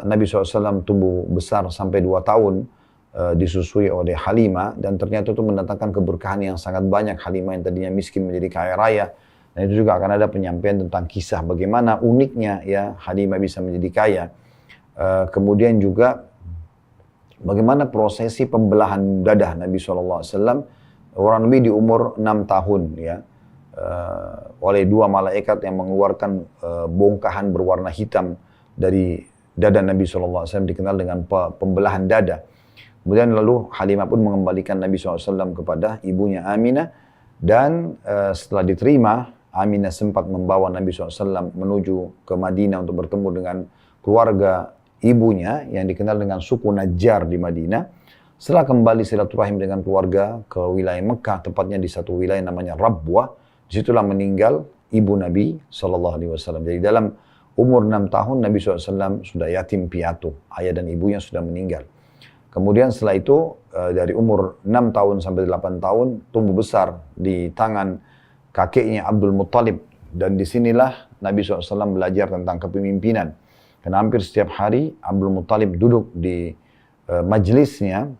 Nabi SAW tumbuh besar sampai 2 tahun, disusui oleh Halimah, dan ternyata itu mendatangkan keberkahan yang sangat banyak. Halimah yang tadinya miskin menjadi kaya raya. Dan itu juga akan ada penyampaian tentang kisah bagaimana uniknya ya Halimah bisa menjadi kaya. Kemudian juga bagaimana prosesi pembelahan dadah Nabi SAW, orang lebih di umur 6 tahun ya, oleh 2 malaikat yang mengeluarkan bongkahan berwarna hitam dari dada Nabi SAW, dikenal dengan pembelahan dada. Kemudian lalu Halimah pun mengembalikan Nabi SAW kepada ibunya Aminah, dan setelah diterima, Aminah sempat membawa Nabi SAW menuju ke Madinah untuk bertemu dengan keluarga ibunya yang dikenal dengan suku Najjar di Madinah. Setelah kembali silaturahim dengan keluarga ke wilayah Mekah, tepatnya di satu wilayah namanya Rabwah, disitulah meninggal ibu Nabi SAW. Jadi dalam umur 6 tahun Nabi SAW sudah yatim piatu, ayah dan ibunya sudah meninggal. Kemudian setelah itu dari umur 6 tahun sampai 8 tahun tumbuh besar di tangan kakeknya Abdul Muttalib. Dan disinilah Nabi SAW belajar tentang kepemimpinan. Karena hampir setiap hari Abdul Muttalib duduk di majelisnya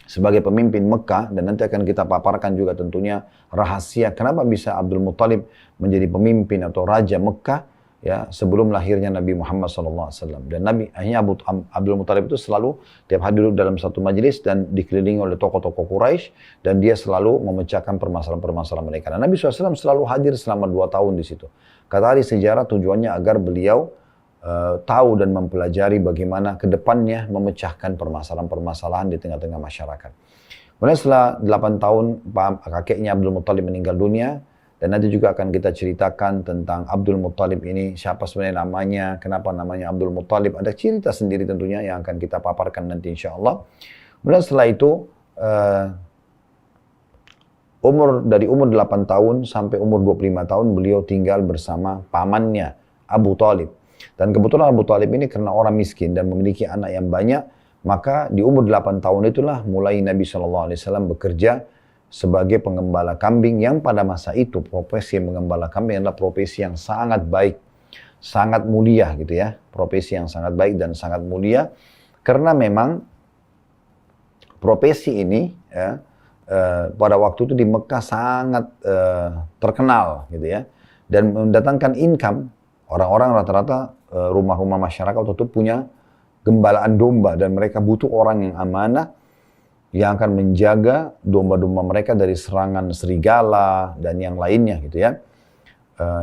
sebagai pemimpin Mekah. Dan nanti akan kita paparkan juga tentunya rahasia kenapa bisa Abdul Muttalib menjadi pemimpin atau raja Mekah ya sebelum lahirnya Nabi Muhammad SAW. Dan akhirnya Abdul Muttalib itu selalu tiap hari duduk dalam satu majelis dan dikelilingi oleh tokoh-tokoh Quraisy, dan dia selalu memecahkan permasalahan-permasalahan mereka. Dan Nabi SAW selalu hadir selama 2 tahun di situ. Kata ahli sejarah tujuannya agar beliau tahu dan mempelajari bagaimana kedepannya memecahkan permasalahan-permasalahan di tengah-tengah masyarakat. Kemudian setelah 8 tahun kakeknya Abdul Muttalib meninggal dunia, Dan nanti juga akan kita ceritakan tentang Abdul Muttalib ini, siapa sebenarnya namanya, kenapa namanya Abdul Muttalib. Ada cerita sendiri tentunya yang akan kita paparkan nanti insya Allah. Kemudian setelah itu, dari umur 8 tahun sampai umur 25 tahun beliau tinggal bersama pamannya Abu Talib. Dan kebetulan Abu Talib ini karena orang miskin dan memiliki anak yang banyak, maka di umur 8 tahun itulah mulai Nabi SAW bekerja sebagai pengembala kambing, yang pada masa itu profesi mengembala kambing adalah profesi yang sangat baik, sangat mulia gitu ya. Profesi yang sangat baik dan sangat mulia karena memang profesi ini ya, pada waktu itu di Mekah sangat terkenal gitu ya, dan mendatangkan income. Orang-orang rata-rata rumah-rumah masyarakat waktu itu punya gembalaan domba dan mereka butuh orang yang amanah yang akan menjaga domba-domba mereka dari serangan serigala dan yang lainnya gitu ya.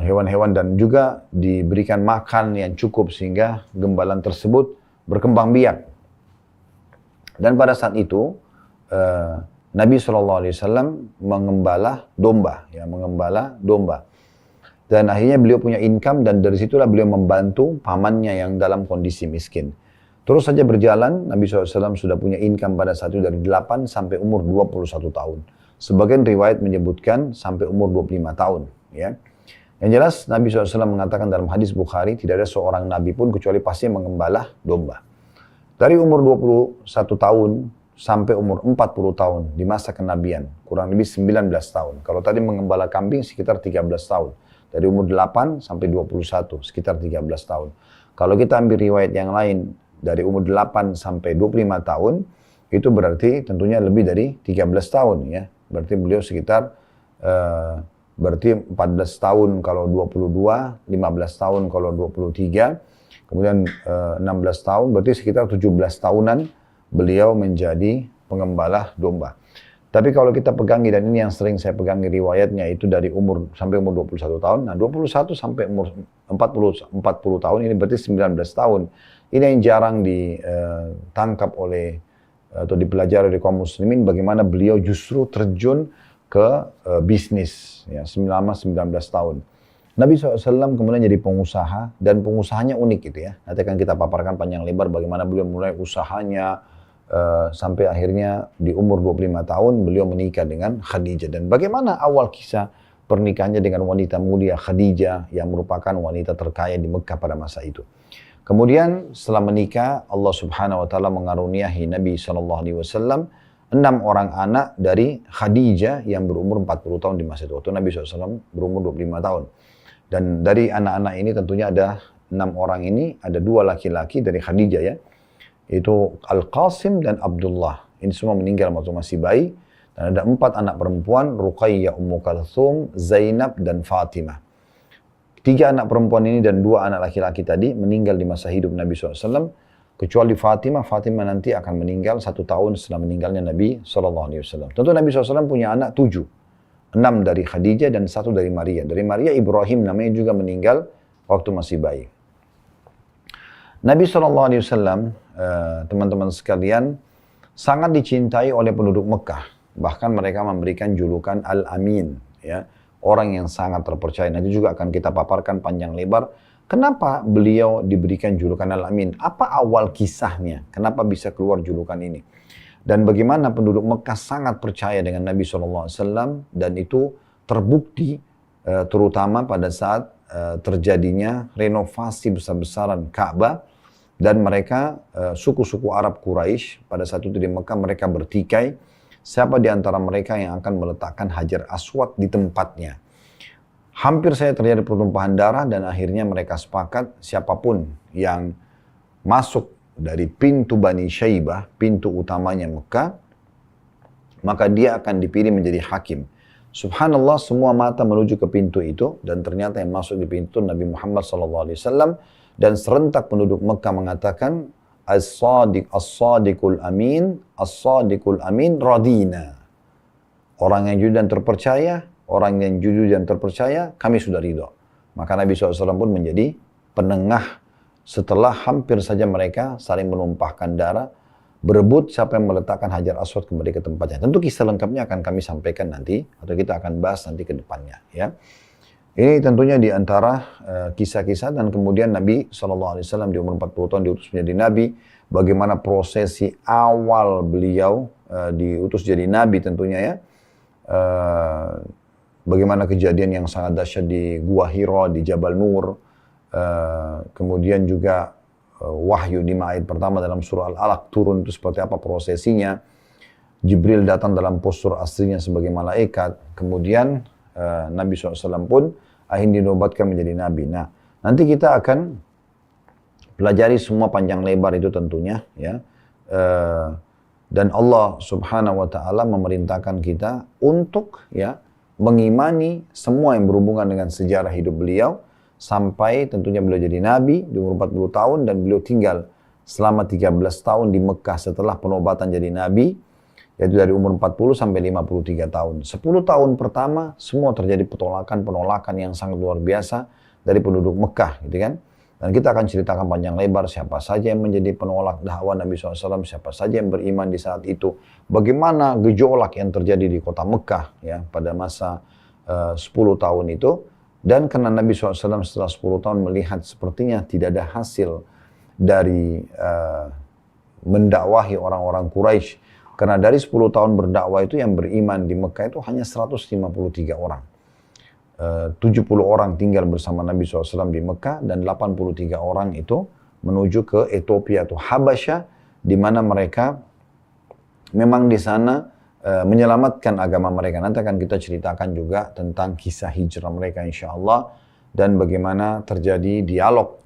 Hewan-hewan, dan juga diberikan makan yang cukup sehingga gembalaan tersebut berkembang biak. Dan pada saat itu Nabi SAW mengembala domba, ya, mengembala domba. Dan akhirnya beliau punya income dan dari situlah beliau membantu pamannya yang dalam kondisi miskin. Terus saja berjalan, Nabi SAW sudah punya income pada saat itu dari 8 sampai umur 21 tahun. Sebagian riwayat menyebutkan sampai umur 25 tahun. Ya. Yang jelas Nabi SAW mengatakan dalam hadis Bukhari, tidak ada seorang Nabi pun kecuali pasti mengembala domba. Dari umur 21 tahun sampai umur 40 tahun di masa kenabian, kurang lebih 19 tahun. Kalau tadi mengembala kambing sekitar 13 tahun. Dari umur 8 sampai 21, sekitar 13 tahun. Kalau kita ambil riwayat yang lain, dari umur 8 sampai 25 tahun, itu berarti tentunya lebih dari 13 tahun ya. Berarti beliau sekitar, berarti 14 tahun kalau 22, 15 tahun kalau 23, kemudian 16 tahun, berarti sekitar 17 tahunan beliau menjadi pengembala domba. Tapi kalau kita pegangi, dan ini yang sering saya pegangi riwayatnya, itu dari umur sampai umur 21 tahun. Nah 21 sampai umur 40 tahun ini berarti 19 tahun. Ini yang jarang ditangkap oleh atau dipelajari oleh kaum muslimin, bagaimana beliau justru terjun ke bisnis ya, selama 19 tahun. Nabi SAW kemudian jadi pengusaha, dan pengusahanya unik gitu ya. Nanti akan kita paparkan panjang lebar bagaimana beliau mulai usahanya, sampai akhirnya di umur 25 tahun beliau menikah dengan Khadijah. Dan bagaimana awal kisah pernikahannya dengan wanita mulia Khadijah yang merupakan wanita terkaya di Mekah pada masa itu. Kemudian setelah menikah, Allah Subhanahu wa taala mengaruniahi Nabi SAW 6 orang anak dari Khadijah yang berumur 40 tahun di masa itu. Waktu Nabi SAW berumur 25 tahun. Dan dari anak-anak ini tentunya ada 6 orang ini, ada 2 laki-laki dari Khadijah ya. Itu Al-Qasim dan Abdullah. Ini semua meninggal waktu masih bayi. Dan ada 4 anak perempuan, Ruqayyah, Ummu Kalthum, Zainab, dan Fatimah. 3 anak perempuan ini dan 2 anak laki-laki tadi meninggal di masa hidup Nabi SAW. Kecuali Fatimah, Fatimah nanti akan meninggal 1 tahun setelah meninggalnya Nabi SAW. Tentu Nabi SAW punya anak 7. 6 dari Khadijah dan 1 dari Maria. Dari Maria, Ibrahim namanya juga meninggal waktu masih bayi. Nabi SAW, teman-teman sekalian, sangat dicintai oleh penduduk Mekah. Bahkan mereka memberikan julukan Al-Amin, ya, orang yang sangat terpercaya. Nanti juga akan kita paparkan panjang lebar. Kenapa beliau diberikan julukan Al-Amin? Apa awal kisahnya? Kenapa bisa keluar julukan ini? Dan bagaimana penduduk Mekah sangat percaya dengan Nabi SAW, dan itu terbukti terutama pada saat terjadinya renovasi besar-besaran Ka'bah. Dan mereka, suku-suku Arab Quraisy pada saat itu di Mekah, mereka bertikai, siapa di antara mereka yang akan meletakkan Hajar Aswad di tempatnya. Hampir saja terjadi pertumpahan darah, dan akhirnya mereka sepakat siapapun yang masuk dari pintu Bani Syaibah, pintu utamanya Mekah, maka dia akan dipilih menjadi hakim. Subhanallah, semua mata menuju ke pintu itu, dan ternyata yang masuk di pintu Nabi Muhammad SAW. Dan serentak penduduk Mekah mengatakan, As-Sadiqul Amin, As-Sadiqul Amin radina. Orang yang jujur dan terpercaya, orang yang jujur dan terpercaya, kami sudah ridho. Maka Nabi SAW pun menjadi penengah setelah hampir saja mereka saling menumpahkan darah. berebut siapa yang meletakkan Hajar Aswad kembali ke tempatnya. Tentu kisah lengkapnya akan kami sampaikan nanti, atau kita akan bahas nanti ke depannya. Ya. Ini tentunya di antara kisah-kisah, dan kemudian Nabi SAW di umur 40 tahun diutus menjadi Nabi. Bagaimana prosesi awal beliau diutus jadi Nabi tentunya ya. Bagaimana kejadian yang sangat dahsyat di Gua Hira, di Jabal Nur. Kemudian juga wahyu di ayat pertama dalam surah Al-Alaq turun itu seperti apa prosesinya. Jibril datang dalam postur aslinya sebagai malaikat. Kemudian Nabi SAW pun akhirnya dinobatkan menjadi Nabi. Nah, nanti kita akan pelajari semua panjang lebar itu tentunya. Ya. Dan Allah Subhanahu Wa Taala memerintahkan kita untuk ya mengimani semua yang berhubungan dengan sejarah hidup beliau. Sampai tentunya beliau jadi Nabi di umur 40 tahun dan beliau tinggal selama 13 tahun di Mekah setelah penobatan jadi Nabi, yaitu dari umur 40 sampai 53 tahun. 10 tahun pertama semua terjadi penolakan yang sangat luar biasa dari penduduk Mekah, gitu kan. Dan kita akan ceritakan panjang lebar siapa saja yang menjadi penolak dakwah Nabi SAW, siapa saja yang beriman di saat itu, bagaimana gejolak yang terjadi di kota Mekah ya pada masa 10 tahun itu. Dan karena Nabi SAW setelah 10 tahun melihat sepertinya tidak ada hasil dari mendakwahi orang-orang Quraisy. Karena dari 10 tahun berdakwah itu yang beriman di Mekah itu hanya 153 orang. 70 orang tinggal bersama Nabi SAW di Mekah dan 83 orang itu menuju ke Ethiopia atau Habasyah, di mana mereka memang di sana menyelamatkan agama mereka. Nanti akan kita ceritakan juga tentang kisah hijrah mereka insya Allah, dan bagaimana terjadi dialog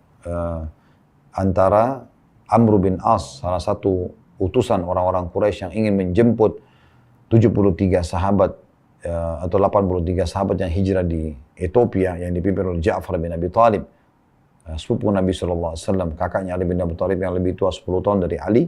antara Amr bin As, salah satu utusan orang-orang Quraisy yang ingin menjemput 73 sahabat atau 83 sahabat yang hijrah di Ethiopia yang dipimpin oleh Ja'far bin Abi Thalib, sepupu Nabi SAW, kakaknya Ali bin Abi Thalib yang lebih tua 10 tahun dari Ali.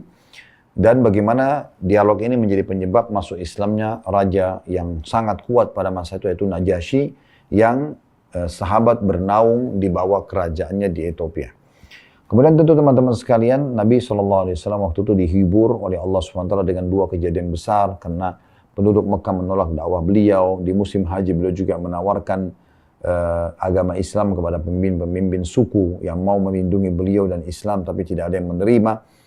Dan bagaimana dialog ini menjadi penyebab masuk Islamnya raja yang sangat kuat pada masa itu, yaitu Najasyi, yang sahabat bernaung di bawah kerajaannya di Ethiopia. Kemudian tentu teman-teman sekalian, Nabi SAW waktu itu dihibur oleh Allah SWT dengan dua kejadian besar, karena penduduk Mekah menolak dakwah beliau. Di musim haji beliau juga menawarkan agama Islam kepada pemimpin-pemimpin suku yang mau melindungi beliau dan Islam, tapi tidak ada yang menerima.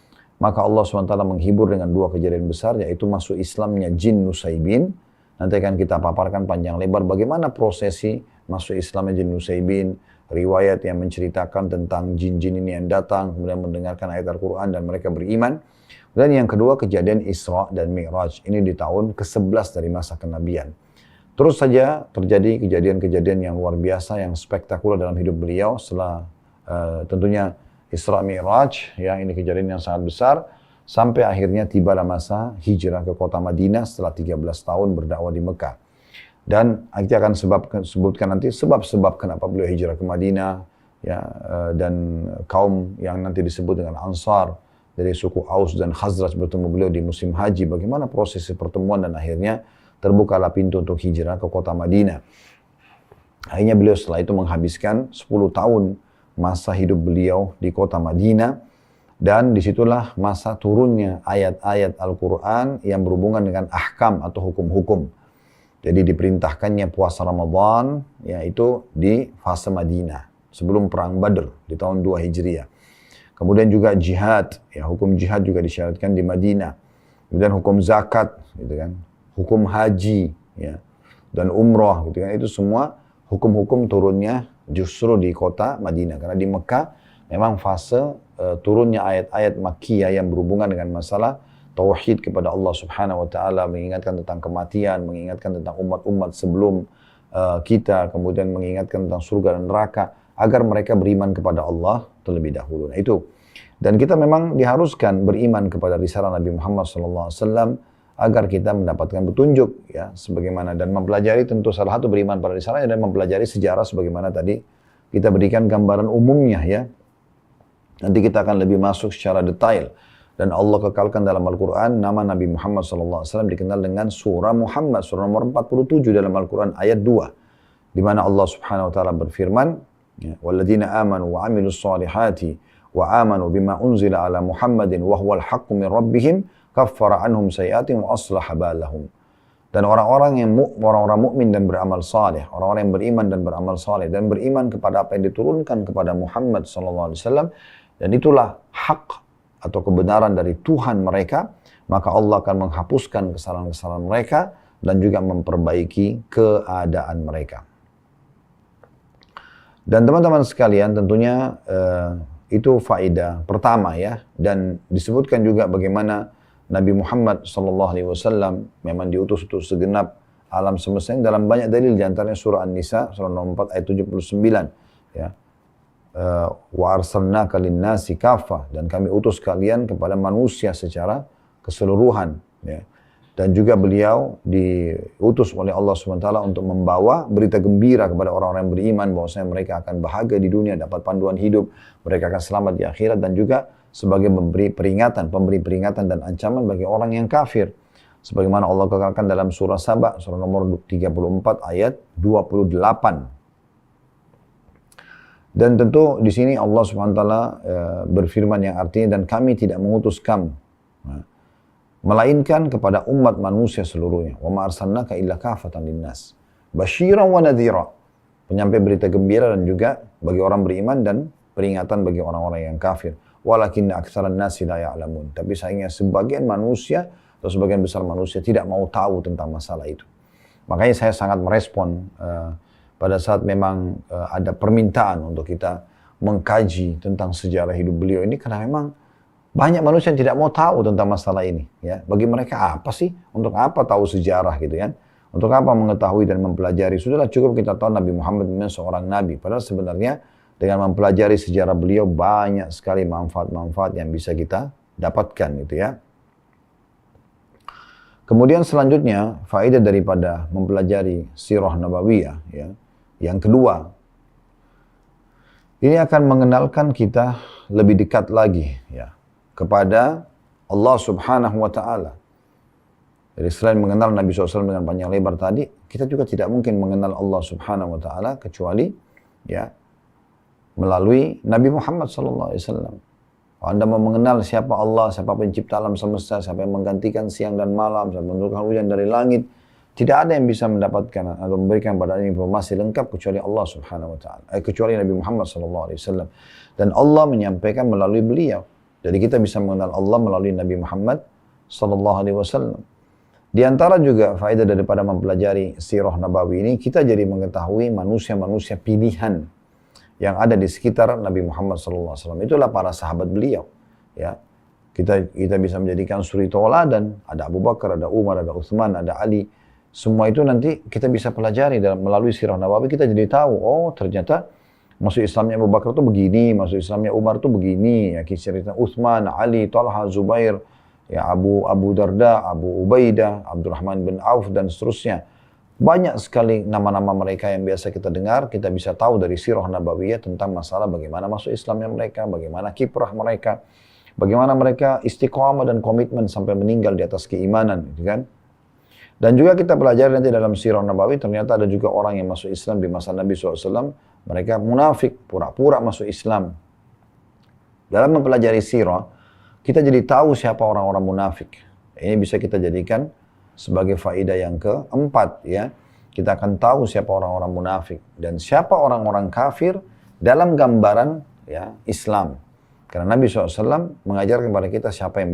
Maka Allah SWT menghibur dengan dua kejadian besar, yaitu masuk Islamnya jin Nusaybin. Nanti akan kita paparkan panjang lebar bagaimana prosesi masuk Islamnya jin Nusaybin, riwayat yang menceritakan tentang jin-jin ini yang datang, kemudian mendengarkan ayat Al-Quran dan mereka beriman. Dan yang kedua kejadian Isra dan Mi'raj, ini di tahun ke-11 dari masa kenabian. Terus saja terjadi kejadian-kejadian yang luar biasa, yang spektakuler dalam hidup beliau setelah tentunya Isra Mi'raj, ya ini kejadian yang sangat besar, sampai akhirnya tibalah masa hijrah ke kota Madinah setelah 13 tahun berdakwah di Mekah. Dan kita akan sebutkan nanti sebab-sebab kenapa beliau hijrah ke Madinah, ya, dan kaum yang nanti disebut dengan Ansar dari suku Aus dan Khazraj bertemu beliau di musim haji, bagaimana prosesi pertemuan dan akhirnya terbukalah pintu untuk hijrah ke kota Madinah. Akhirnya beliau setelah itu menghabiskan 10 tahun masa hidup beliau di kota Madinah, dan disitulah masa turunnya ayat-ayat Al-Quran yang berhubungan dengan ahkam atau hukum-hukum. Jadi diperintahkannya puasa Ramadan, yaitu di fase Madinah, sebelum perang Badr di tahun 2 Hijriah. Kemudian juga jihad, ya hukum jihad juga disyaratkan di Madinah. Kemudian hukum zakat, gitu kan, hukum haji, ya, dan umrah, gitu kan, itu semua hukum-hukum turunnya justru di kota Madinah. Karena di Mekah memang fase turunnya ayat-ayat Makkiyah yang berhubungan dengan masalah tauhid kepada Allah Subhanahu wa taala, mengingatkan tentang kematian, mengingatkan tentang umat-umat sebelum kita, kemudian mengingatkan tentang surga dan neraka agar mereka beriman kepada Allah terlebih dahulu. Nah itu. Dan kita memang diharuskan beriman kepada risalah Nabi Muhammad SAW agar kita mendapatkan petunjuk, ya, sebagaimana, dan mempelajari, tentu salah satu beriman pada risalahnya dan mempelajari sejarah sebagaimana tadi kita berikan gambaran umumnya, ya. Nanti kita akan lebih masuk secara detail. Dan Allah kekalkan dalam Al-Quran nama Nabi Muhammad SAW dikenal dengan surah Muhammad, surah nomor 47 dalam Al-Quran ayat 2, di mana Allah Subhanahu Wa Taala berfirman, ya, walladzina amanu wa amilus salihati wa amanu bima unzila ala Muhammadin wa huwal haqqu min rabbihim kaffara anhum sayi'atihim wa aslaha balahum. Dan orang-orang mukmin dan beramal saleh, orang-orang yang beriman dan beramal saleh dan beriman kepada apa yang diturunkan kepada Muhammad sallallahu alaihi wasallam, dan itulah hak atau kebenaran dari Tuhan mereka, maka Allah akan menghapuskan kesalahan-kesalahan mereka dan juga memperbaiki keadaan mereka. Dan teman-teman sekalian, tentunya itu faedah pertama ya, dan disebutkan juga bagaimana Nabi Muhammad SAW memang diutus untuk segenap alam semesta dalam banyak dalil, diantaranya surah An-Nisa, surah nomor 4 ayat 79. Ya. Wa arsalnaka lin-nasi kaffah, dan kami utus kalian kepada manusia secara keseluruhan. Ya. Dan juga beliau diutus oleh Allah SWT untuk membawa berita gembira kepada orang-orang yang beriman, bahwasanya mereka akan bahagia di dunia, dapat panduan hidup, mereka akan selamat di akhirat, dan juga sebagai pemberi peringatan dan ancaman bagi orang yang kafir. Sebagaimana Allah katakan dalam surah Saba, surah nomor 34 ayat 28. Dan tentu di sini Allah SWT berfirman yang artinya, dan kami tidak mengutus kamu, melainkan kepada umat manusia seluruhnya. Wa ma arsalnaka illa kafatan linnas basyiran wa nadhira, penyampai berita gembira dan juga bagi orang beriman dan peringatan bagi orang-orang yang kafir. Walakinna aktsaran nasi la ya'lamun, tapi sayangnya sebagian manusia atau sebagian besar manusia tidak mau tahu tentang masalah itu. Makanya saya sangat merespon pada saat memang ada permintaan untuk kita mengkaji tentang sejarah hidup beliau ini, karena memang banyak manusia yang tidak mau tahu tentang masalah ini. Ya, bagi mereka apa sih? Untuk apa tahu sejarah gitu kan? Untuk apa mengetahui dan mempelajari? Sudahlah, cukup kita tahu Nabi Muhammad memang seorang nabi. Padahal sebenarnya dengan mempelajari sejarah beliau banyak sekali manfaat-manfaat yang bisa kita dapatkan gitu ya. Kemudian selanjutnya faedah daripada mempelajari sirah nabawiyah ya. Yang kedua, ini akan mengenalkan kita lebih dekat lagi ya kepada Allah Subhanahu wa taala. Jadi selain mengenal Nabi SAW dengan panjang lebar tadi, kita juga tidak mungkin mengenal Allah Subhanahu wa taala kecuali ya melalui Nabi Muhammad SAW. Kalau Anda mau mengenal siapa Allah, siapa pencipta alam semesta, siapa yang menggantikan siang dan malam, siapa yang menurunkan hujan dari langit, tidak ada yang bisa mendapatkan atau memberikan pada informasi lengkap kecuali Allah Subhanahu wa taala, kecuali Nabi Muhammad SAW. Dan Allah menyampaikan melalui beliau. Jadi kita bisa mengenal Allah melalui Nabi Muhammad SAW. Di antara juga faedah daripada mempelajari sirah nabawi ini, kita jadi mengetahui manusia-manusia pilihan yang ada di sekitar Nabi Muhammad SAW. Itulah para sahabat beliau. Ya, kita bisa menjadikan suri tauladan. Ada Abu Bakar, ada Umar, ada Utsman, ada Ali. Semua itu nanti kita bisa pelajari melalui sirah nabawi. Kita jadi tahu, oh ternyata masuk Islamnya Abu Bakar itu begini, masuk Islamnya Umar itu begini. Ya, cerita Utsman, Ali, Talha, Zubair, ya Abu Darda, Abu Ubaidah, Abdurrahman bin Auf dan seterusnya. Banyak sekali nama-nama mereka yang biasa kita dengar, kita bisa tahu dari sirah nabawiyah tentang masalah bagaimana masuk Islamnya mereka, bagaimana kiprah mereka, bagaimana mereka istiqamah dan komitmen sampai meninggal di atas keimanan, gitu kan? Dan juga kita pelajari nanti dalam sirah nabawi, ternyata ada juga orang yang masuk Islam di masa Nabi SAW, mereka munafik, pura-pura masuk Islam. Dalam mempelajari sirah, kita jadi tahu siapa orang-orang munafik. Ini bisa kita jadikan sebagai faedah yang keempat ya. Kita akan tahu siapa orang-orang munafik dan siapa orang-orang kafir dalam gambaran ya Islam. Karena Nabi SAW mengajarkan kepada kita siapa yang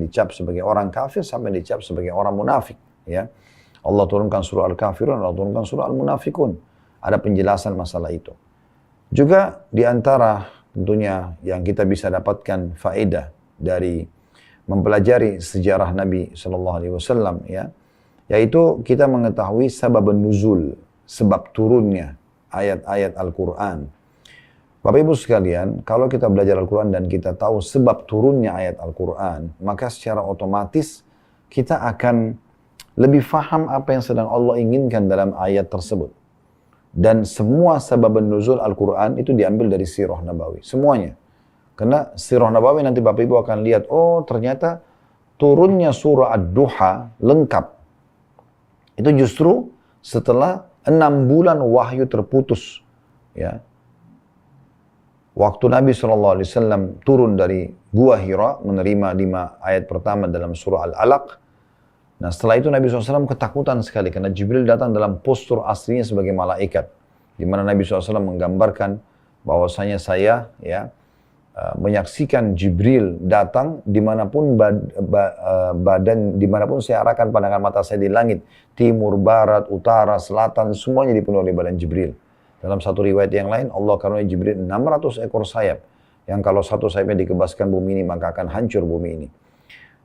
dicap sebagai orang kafir, siapa yang dicap sebagai orang munafik ya. Allah turunkan surah Al-Kafirun, Allah turunkan surah Al-Munafikun. Ada penjelasan masalah itu. Juga di antara tentunya yang kita bisa dapatkan faedah dari mempelajari sejarah Nabi SAW ya, yaitu kita mengetahui sabab nuzul, sebab turunnya ayat-ayat Al-Quran. Bapak Ibu sekalian, kalau kita belajar Al-Quran dan kita tahu sebab turunnya ayat Al-Quran, maka secara otomatis kita akan lebih faham apa yang sedang Allah inginkan dalam ayat tersebut. Dan semua sabab nuzul Al-Quran itu diambil dari sirah nabawi, semuanya. Karena sirah nabawi nanti Bapak Ibu akan lihat, oh ternyata turunnya surah Ad-Duha lengkap. Itu justru setelah 6 bulan wahyu terputus. Ya. Waktu Nabi SAW turun dari Gua Hira, menerima 5 ayat pertama dalam surah Al-Alaq. Nah setelah itu Nabi SAW ketakutan sekali, karena Jibril datang dalam postur aslinya sebagai malaikat. Di mana Nabi SAW menggambarkan bahwasanya saya menyaksikan Jibril datang dimanapun dimanapun saya arahkan pandangan mata saya di langit, timur, barat, utara, selatan, semuanya dipenuhi oleh badan Jibril. Dalam satu riwayat yang lain, Allah karuniai Jibril 600 ekor sayap, yang kalau satu sayapnya dikebaskan bumi ini, maka akan hancur bumi ini.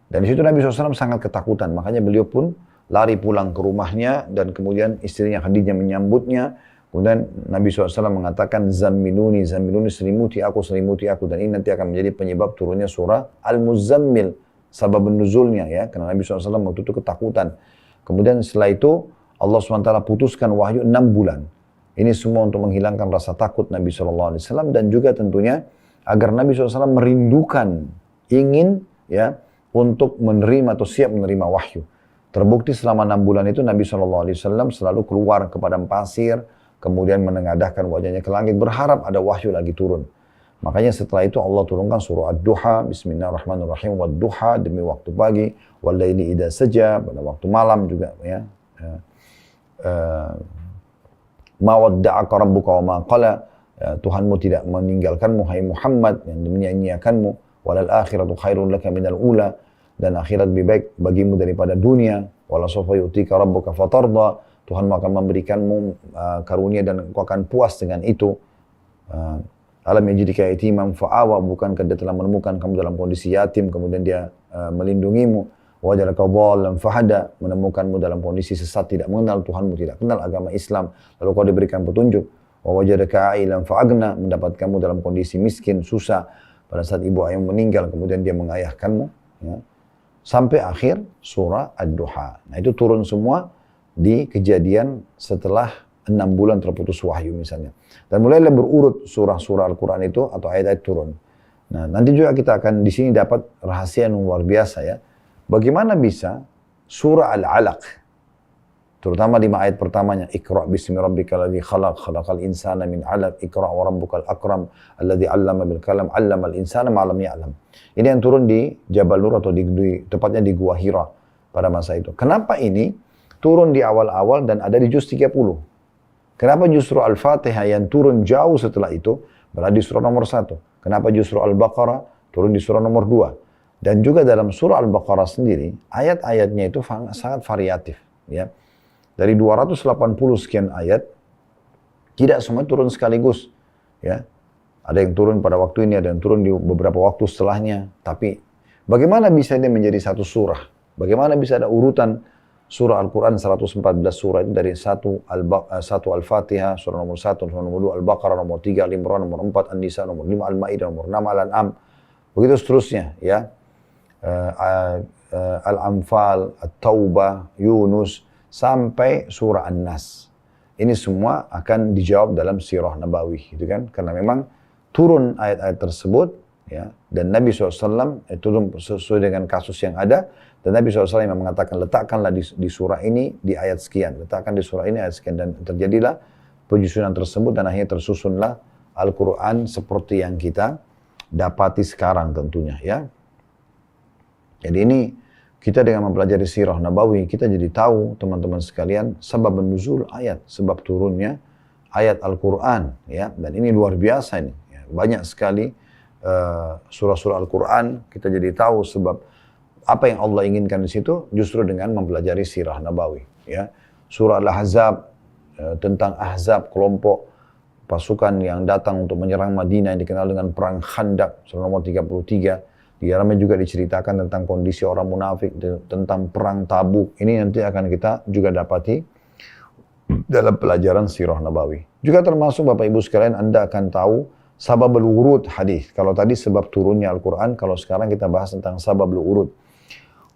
Dan di situ Nabi SAW sangat ketakutan, makanya beliau pun lari pulang ke rumahnya, dan kemudian istrinya Khadijah menyambutnya. Kemudian Nabi SAW mengatakan, Zammiluni, Zammiluni, selimuti aku, dan ini nanti akan menjadi penyebab turunnya surah Al-Muzammil, sababun nuzulnya ya, karena Nabi SAW waktu itu ketakutan. Kemudian setelah itu Allah SWT putuskan wahyu 6 bulan. Ini semua untuk menghilangkan rasa takut Nabi SAW, dan juga tentunya agar Nabi SAW merindukan, ingin ya untuk menerima atau siap menerima wahyu. Terbukti selama 6 bulan itu Nabi SAW selalu keluar ke padang pasir, kemudian menengadahkan wajahnya ke langit, berharap ada wahyu lagi turun. Makanya setelah itu Allah turunkan surah Ad-Duha, Bismillahirrahmanirrahim, Wad-Duha, demi waktu pagi, Wal-Laili idza saja, pada waktu malam juga ya. Ma wadda'aka rabbuka wa ma qala, Tuhanmu tidak meninggalkanmu hai Muhammad, yang menyanyiakanmu, walal akhiratu khairun laka minal ula, dan akhirat lebih baik bagimu daripada dunia, wala sawfa yu'tika rabbuka fatarda, Tuhan akan memberikanmu karunia dan engkau akan puas dengan itu. Alam yajidika yatiman fa'awa, bukankah dia telah menemukan kamu dalam kondisi yatim, kemudian dia melindungimu. Wajadaka dhallan fahada, menemukanmu dalam kondisi sesat, tidak mengenal Tuhanmu, tidak kenal agama Islam, lalu kau diberikan petunjuk. Wajadaka ailan fa'agna, mendapatkanmu dalam kondisi miskin, susah, pada saat ibu ayah meninggal, kemudian dia mengayahkanmu. Ya. Sampai akhir surah Ad-Duha. Nah itu turun semua di kejadian setelah 6 bulan terputus wahyu misalnya. Dan mulailah berurut surah-surah Al-Quran itu atau ayat-ayat turun. Nah nanti juga kita akan di sini dapat rahasia yang luar biasa ya. Bagaimana bisa surah Al-Alaq, terutama 5 ayat pertamanya, Iqra' bismi rabbikal ladzi khalaq, khalaqal insana min 'alaq, Iqra' wa rabbukal akram, alladzi 'allama bil qalam, 'allamal insana ma lam ya'lam. Ini yang turun di Jabal Nur atau tepatnya di Gua Hira pada masa itu. Kenapa ini turun di awal-awal dan ada di juz 30. Kenapa justru Al-Fatihah yang turun jauh setelah itu berada di surah nomor 1? Kenapa justru Al-Baqarah turun di surah nomor 2? Dan juga dalam surah Al-Baqarah sendiri, ayat-ayatnya itu sangat variatif. Ya. Dari 280 sekian ayat, tidak semua turun sekaligus. Ya. Ada yang turun pada waktu ini, ada yang turun di beberapa waktu setelahnya. Tapi bagaimana bisa ini menjadi satu surah? Bagaimana bisa ada urutan surah Al-Quran 114 surah itu dari 1 Al-Fatihah, surah nomor 1, surah nomor 2, Al-Baqarah nomor 3, Al-Imran nomor 4, An-Nisa nomor 5, Al-Ma'idah nomor 6, Al-An'am. Begitu seterusnya ya. Al-Anfal, At-Taubah, Yunus, sampai surah An-Nas. Ini semua akan dijawab dalam sirah Nabawi, gitu kan? Karena memang turun ayat-ayat tersebut, ya, dan Nabi SAW itu sesuai dengan kasus yang ada, dan Nabi SAW yang mengatakan, letakkanlah di surah ini di ayat sekian, letakkan di surah ini ayat sekian, dan terjadilah penyusunan tersebut, dan akhirnya tersusunlah Al-Quran seperti yang kita dapati sekarang tentunya, ya. Jadi ini kita dengan mempelajari sirah Nabawi, kita jadi tahu teman-teman sekalian sebab nuzul ayat, sebab turunnya ayat Al-Quran, ya. Dan ini luar biasa ini, ya. Banyak sekali surah-surah Al-Quran, kita jadi tahu sebab apa yang Allah inginkan di situ justru dengan mempelajari sirah Nabawi, ya. Surah Al-Ahzab tentang Ahzab, kelompok pasukan yang datang untuk menyerang Madinah yang dikenal dengan perang Khandaq, surah nomor 33. Di dalamnya juga diceritakan tentang kondisi orang munafik, tentang perang Tabuk. Ini nanti akan kita juga dapati dalam pelajaran sirah Nabawi. Juga termasuk Bapak Ibu sekalian, Anda akan tahu sababul wurud hadis. Kalau tadi sebab turunnya Al-Quran, kalau sekarang kita bahas tentang sababul wurud.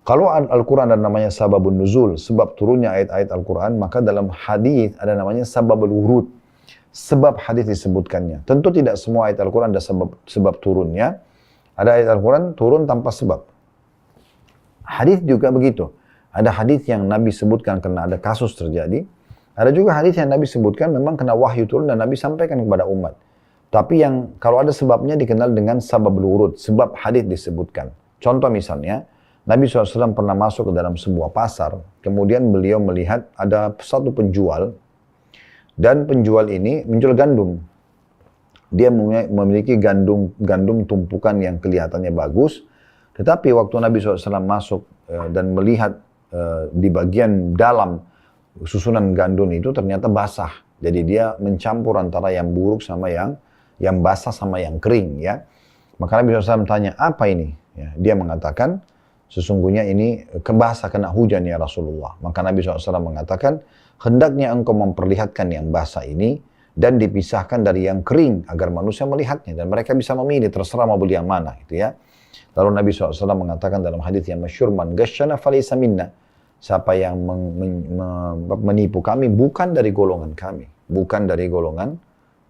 Kalau Al-Quran ada namanya sababun nuzul, sebab turunnya ayat-ayat Al-Quran, maka dalam hadis ada namanya sababul wurud. Sebab hadis disebutkannya. Tentu tidak semua ayat Al-Quran ada sebab turunnya. Ada ayat Al-Quran turun tanpa sebab. Hadis juga begitu. Ada hadis yang Nabi sebutkan karena ada kasus terjadi. Ada juga hadis yang Nabi sebutkan memang kena wahyu turun dan Nabi sampaikan kepada umat. Tapi yang kalau ada sebabnya dikenal dengan sababul wurud, sebab hadis disebutkan. Contoh misalnya, Nabi SAW pernah masuk ke dalam sebuah pasar, kemudian beliau melihat ada satu penjual, dan penjual ini menjual gandum. Dia memiliki gandum tumpukan yang kelihatannya bagus, tetapi waktu Nabi SAW masuk dan melihat di bagian dalam susunan gandum itu ternyata basah. Jadi dia mencampur antara yang buruk sama yang basah sama yang kering, ya. Maka Nabi SAW tanya, apa ini? Ya, dia mengatakan, sesungguhnya ini kebasah kena hujan ya Rasulullah. Maka Nabi SAW mengatakan, hendaknya engkau memperlihatkan yang basah ini dan dipisahkan dari yang kering agar manusia melihatnya dan mereka bisa memilih, terserah mau beli yang mana, gitu ya. Lalu Nabi SAW mengatakan dalam hadis yang masyhur, man ghasyana falaysa minna. Siapa yang menipu kami bukan dari golongan kami, bukan dari golongan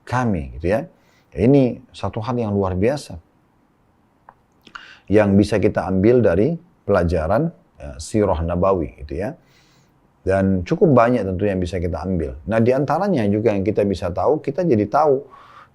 kami, gitu ya. Ini satu hal yang luar biasa yang bisa kita ambil dari pelajaran sirah nabawi, gitu ya. Dan cukup banyak tentu yang bisa kita ambil. Nah, di antaranya juga yang kita bisa tahu, kita jadi tahu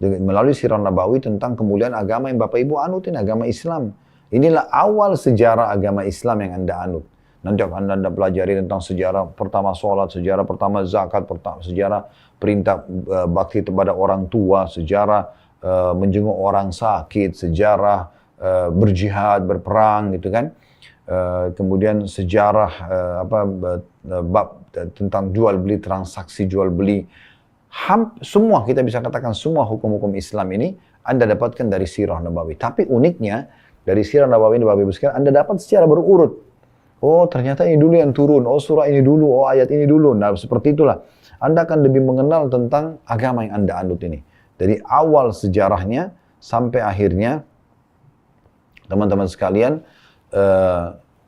melalui sirah nabawi tentang kemuliaan agama yang Bapak Ibu anutin, agama Islam. Inilah awal sejarah agama Islam yang Anda anut. Nanti akan Anda pelajari tentang sejarah pertama sholat, sejarah pertama zakat, sejarah perintah bakti kepada orang tua, sejarah menjenguk orang sakit, sejarah berjihad, berperang, gitu kan. Kemudian sejarah bab tentang jual beli, transaksi jual beli. Semua kita bisa katakan semua hukum-hukum Islam ini Anda dapatkan dari sirah nabawi. Tapi uniknya dari sirah nabawi ini Bapak Ibu sekalian, Anda dapat secara berurut. Oh, ternyata ini dulu yang turun. Oh, surah ini dulu. Oh, ayat ini dulu. Nah, seperti itulah. Anda akan lebih mengenal tentang agama yang Anda anut ini. Dari awal sejarahnya sampai akhirnya, teman-teman sekalian,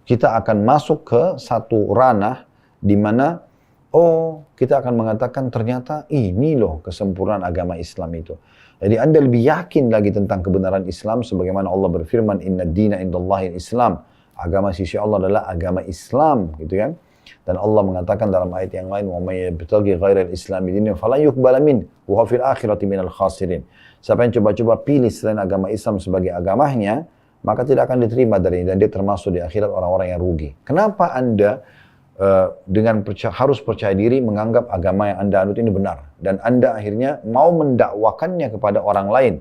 kita akan masuk ke satu ranah di mana, oh, kita akan mengatakan ternyata ini loh kesempurnaan agama Islam itu. Jadi Anda lebih yakin lagi tentang kebenaran Islam sebagaimana Allah berfirman, Inna dina indallahil Islam. Agama sisi Allah adalah agama Islam, gitu kan. Dan Allah mengatakan dalam ayat yang lain, wa may yabtaghi ghairal islami dinan falan yuqbala min wa huwa fil akhirati minal khasirin. Siapa yang coba-coba pilih selain agama Islam sebagai agamanya, maka tidak akan diterima dari dan dia termasuk di akhirat orang-orang yang rugi. Kenapa Anda harus percaya diri menganggap agama yang Anda anut ini benar dan Anda akhirnya mau mendakwakannya kepada orang lain?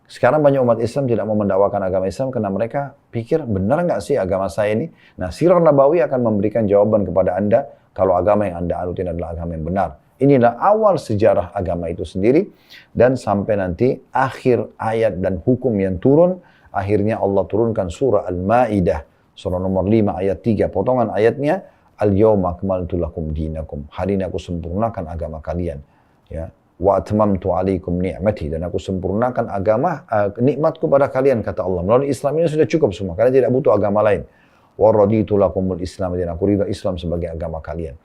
Sekarang banyak umat Islam tidak mau mendakwakan agama Islam karena mereka pikir benar nggak sih agama saya ini? Nah, sirah nabawi akan memberikan jawaban kepada Anda kalau agama yang Anda anutin adalah agama yang benar. Inilah awal sejarah agama itu sendiri dan sampai nanti akhir ayat dan hukum yang turun, akhirnya Allah turunkan surah Al-Maidah, surah nomor 5 ayat 3, potongan ayatnya, Al-yawma akmaltu lakum dinakum. Hari ini aku sempurnakan agama kalian. Ya. Wa atmamtu alaikum ni'mati, dan aku sempurnakan agama nikmatku pada kalian, kata Allah. Melalui Islam ini sudah cukup semua. Kalian tidak butuh agama lain. Wa raditu lakumul Islam, dan aku ridha Islam sebagai agama kalian.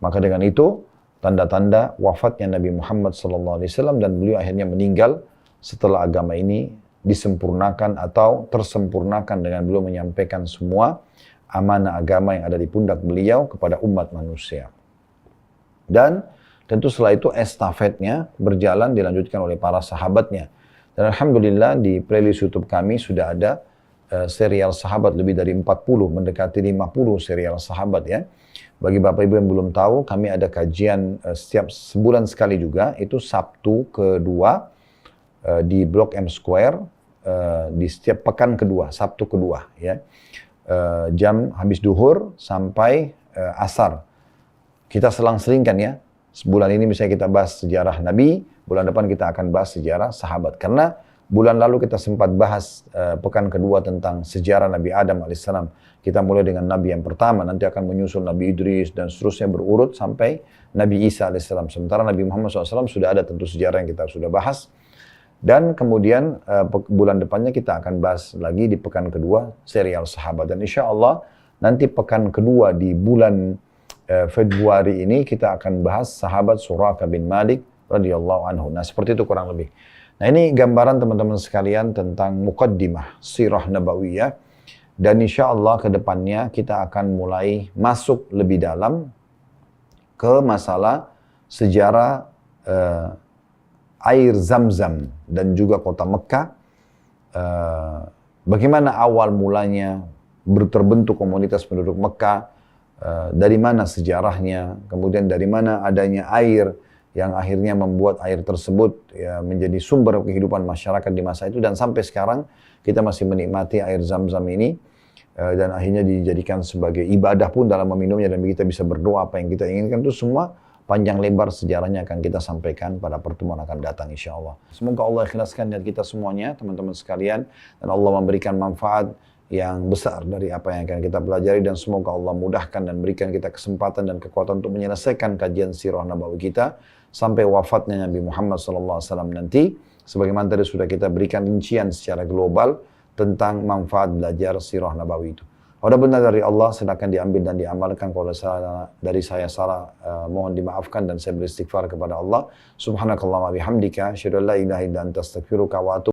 Maka dengan itu tanda-tanda wafatnya Nabi Muhammad SAW dan beliau akhirnya meninggal setelah agama ini disempurnakan atau tersempurnakan dengan beliau menyampaikan semua amanah agama yang ada di pundak beliau kepada umat manusia. Dan tentu setelah itu estafetnya berjalan dilanjutkan oleh para sahabatnya. Dan Alhamdulillah di playlist YouTube kami sudah ada serial sahabat lebih dari 40, mendekati 50 serial sahabat ya. Bagi Bapak Ibu yang belum tahu, kami ada kajian setiap sebulan sekali juga, itu Sabtu kedua di Blok M Square, di setiap pekan kedua, Sabtu kedua ya. Jam habis duhur sampai asar. Kita selang-selingkan ya. Sebulan ini misalnya kita bahas sejarah Nabi, bulan depan kita akan bahas sejarah sahabat. Karena bulan lalu kita sempat bahas pekan kedua tentang sejarah Nabi Adam AS. Kita mulai dengan Nabi yang pertama, nanti akan menyusul Nabi Idris dan seterusnya berurut sampai Nabi Isa AS. Sementara Nabi Muhammad SAW sudah ada tentu sejarah yang kita sudah bahas. Dan kemudian bulan depannya kita akan bahas lagi di pekan kedua serial sahabat. Dan insya Allah nanti pekan kedua di bulan Februari ini kita akan bahas sahabat Suraqah bin Malik radhiyallahu anhu. Nah, seperti itu kurang lebih. Nah, ini gambaran teman-teman sekalian tentang muqaddimah sirah nabawiyah. Dan insya Allah ke depannya kita akan mulai masuk lebih dalam ke masalah sejarah air Zam-Zam dan juga kota Mekah, bagaimana awal mulanya terbentuk komunitas penduduk Mekah, dari mana sejarahnya, kemudian dari mana adanya air yang akhirnya membuat air tersebut ya, menjadi sumber kehidupan masyarakat di masa itu, dan sampai sekarang kita masih menikmati air Zam-Zam ini, dan akhirnya dijadikan sebagai ibadah pun dalam meminumnya, dan kita bisa berdoa apa yang kita inginkan. Itu semua panjang lebar sejarahnya akan kita sampaikan pada pertemuan akan datang insya Allah. Semoga Allah ikhlaskan niat kita semuanya, teman-teman sekalian, dan Allah memberikan manfaat yang besar dari apa yang akan kita pelajari, dan semoga Allah mudahkan dan berikan kita kesempatan dan kekuatan untuk menyelesaikan kajian sirah nabawi kita sampai wafatnya Nabi Muhammad SAW nanti, sebagaimana tadi sudah kita berikan rincian secara global tentang manfaat belajar sirah nabawi itu. Kalau benar dari Allah, silakan diambil dan diamalkan. Kalau dari saya salah, mohon dimaafkan dan saya beristighfar kepada Allah. Subhanakallahumma bihamdika, asyhadu an la ilaha illa anta astaghfiruka wa atubu